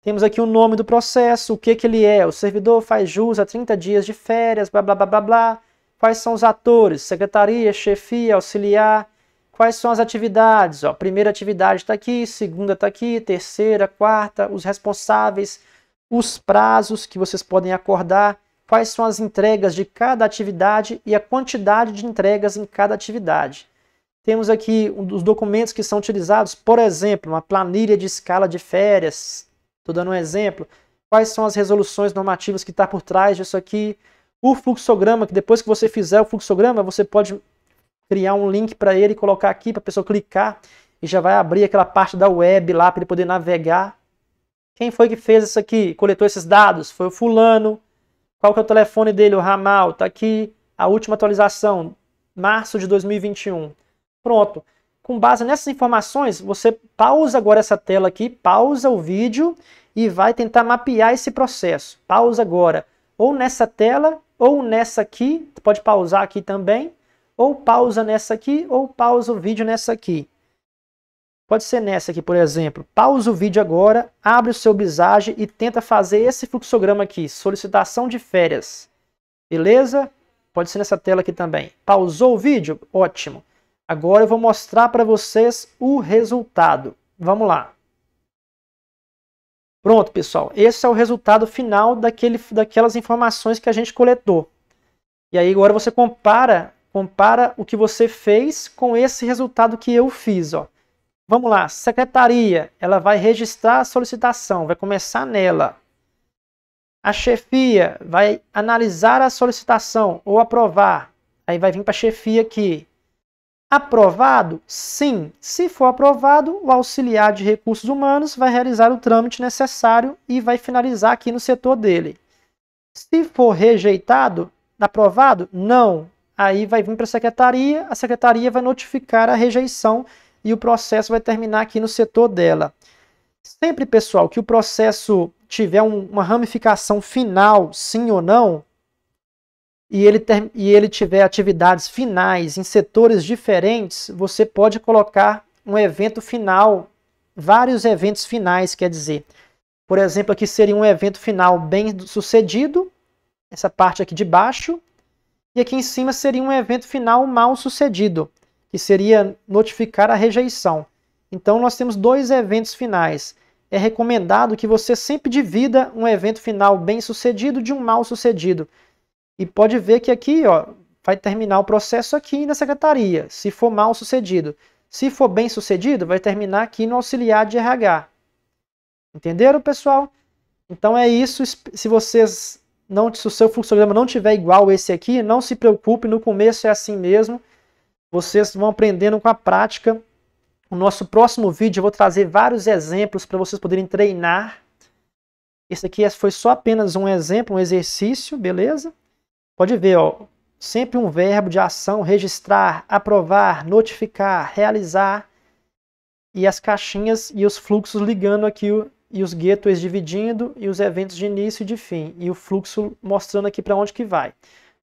Temos aqui o nome do processo, o que ele é. O servidor faz jus a 30 dias de férias, blá, blá, blá, blá, blá. Quais são os atores? Secretaria, chefia, auxiliar. Quais são as atividades? Ó, primeira atividade está aqui, segunda está aqui, terceira, quarta, os responsáveis, os prazos que vocês podem acordar, quais são as entregas de cada atividade e a quantidade de entregas em cada atividade. Temos aqui os documentos que são utilizados, por exemplo, uma planilha de escala de férias. Estou dando um exemplo. Quais são as resoluções normativas que está por trás disso aqui? O fluxograma, que depois que você fizer o fluxograma, você pode criar um link para ele e colocar aqui para a pessoa clicar e já vai abrir aquela parte da web lá para ele poder navegar. Quem foi que fez isso aqui? Coletou esses dados? Foi o fulano. Qual que é o telefone dele? O ramal. Está aqui a última atualização, março de 2021. Pronto. Com base nessas informações, você pausa agora essa tela aqui, pausa o vídeo e vai tentar mapear esse processo. Pausa agora, ou nessa tela, ou nessa aqui, pode pausar aqui também, ou pausa nessa aqui, ou pausa o vídeo nessa aqui. Pode ser nessa aqui, por exemplo. Pausa o vídeo agora, abre o seu Visage e tenta fazer esse fluxograma aqui, solicitação de férias. Beleza? Pode ser nessa tela aqui também. Pausou o vídeo? Ótimo. Agora eu vou mostrar para vocês o resultado. Vamos lá. Pronto, pessoal. Esse é o resultado final daquelas informações que a gente coletou. E aí agora você compara o que você fez com esse resultado que eu fiz. Ó. Vamos lá. Secretaria, ela vai registrar a solicitação, vai começar nela. A chefia vai analisar a solicitação ou aprovar. Aí vai vir para a chefia aqui. Aprovado? Sim. Se for aprovado, o auxiliar de recursos humanos vai realizar o trâmite necessário e vai finalizar aqui no setor dele. Se for rejeitado, aprovado? Não. Aí vai vir para a secretaria vai notificar a rejeição e o processo vai terminar aqui no setor dela. Sempre, pessoal, que o processo tiver uma ramificação final, sim ou não, e ele tiver atividades finais em setores diferentes, você pode colocar um evento final, vários eventos finais, quer dizer. Por exemplo, aqui seria um evento final bem sucedido, essa parte aqui de baixo, e aqui em cima seria um evento final mal sucedido, que seria notificar a rejeição. Então nós temos dois eventos finais. É recomendado que você sempre divida um evento final bem sucedido de um mal sucedido. E pode ver que aqui ó, vai terminar o processo aqui na secretaria, se for mal sucedido. Se for bem sucedido, vai terminar aqui no auxiliar de RH. Entenderam, pessoal? Então é isso. Se o seu fluxograma não tiver igual esse aqui, não se preocupe, no começo é assim mesmo. Vocês vão aprendendo com a prática. No nosso próximo vídeo eu vou trazer vários exemplos para vocês poderem treinar. Esse aqui foi só apenas um exemplo, um exercício, beleza? Pode ver, ó, sempre um verbo de ação, registrar, aprovar, notificar, realizar, e as caixinhas e os fluxos ligando aqui, e os gateways dividindo, e os eventos de início e de fim, e o fluxo mostrando aqui para onde que vai.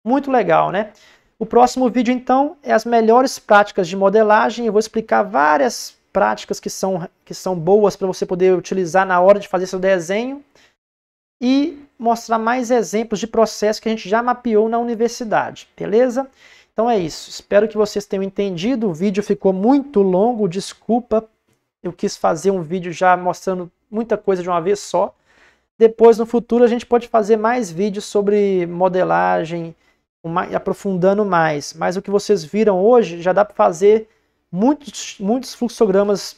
Muito legal, né? O próximo vídeo, então, é as melhores práticas de modelagem. Eu vou explicar várias práticas que são boas para você poder utilizar na hora de fazer seu desenho, e mostrar mais exemplos de processo que a gente já mapeou na universidade, beleza? Então é isso, espero que vocês tenham entendido, o vídeo ficou muito longo, desculpa, eu quis fazer um vídeo já mostrando muita coisa de uma vez só. Depois, no futuro, a gente pode fazer mais vídeos sobre modelagem, aprofundando mais, mas o que vocês viram hoje já dá para fazer muitos fluxogramas,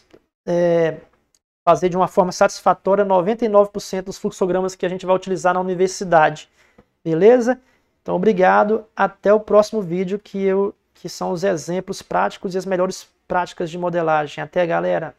fazer de uma forma satisfatória 99% dos fluxogramas que a gente vai utilizar na universidade, beleza? Então, obrigado. Até o próximo vídeo que são os exemplos práticos e as melhores práticas de modelagem. Até, galera!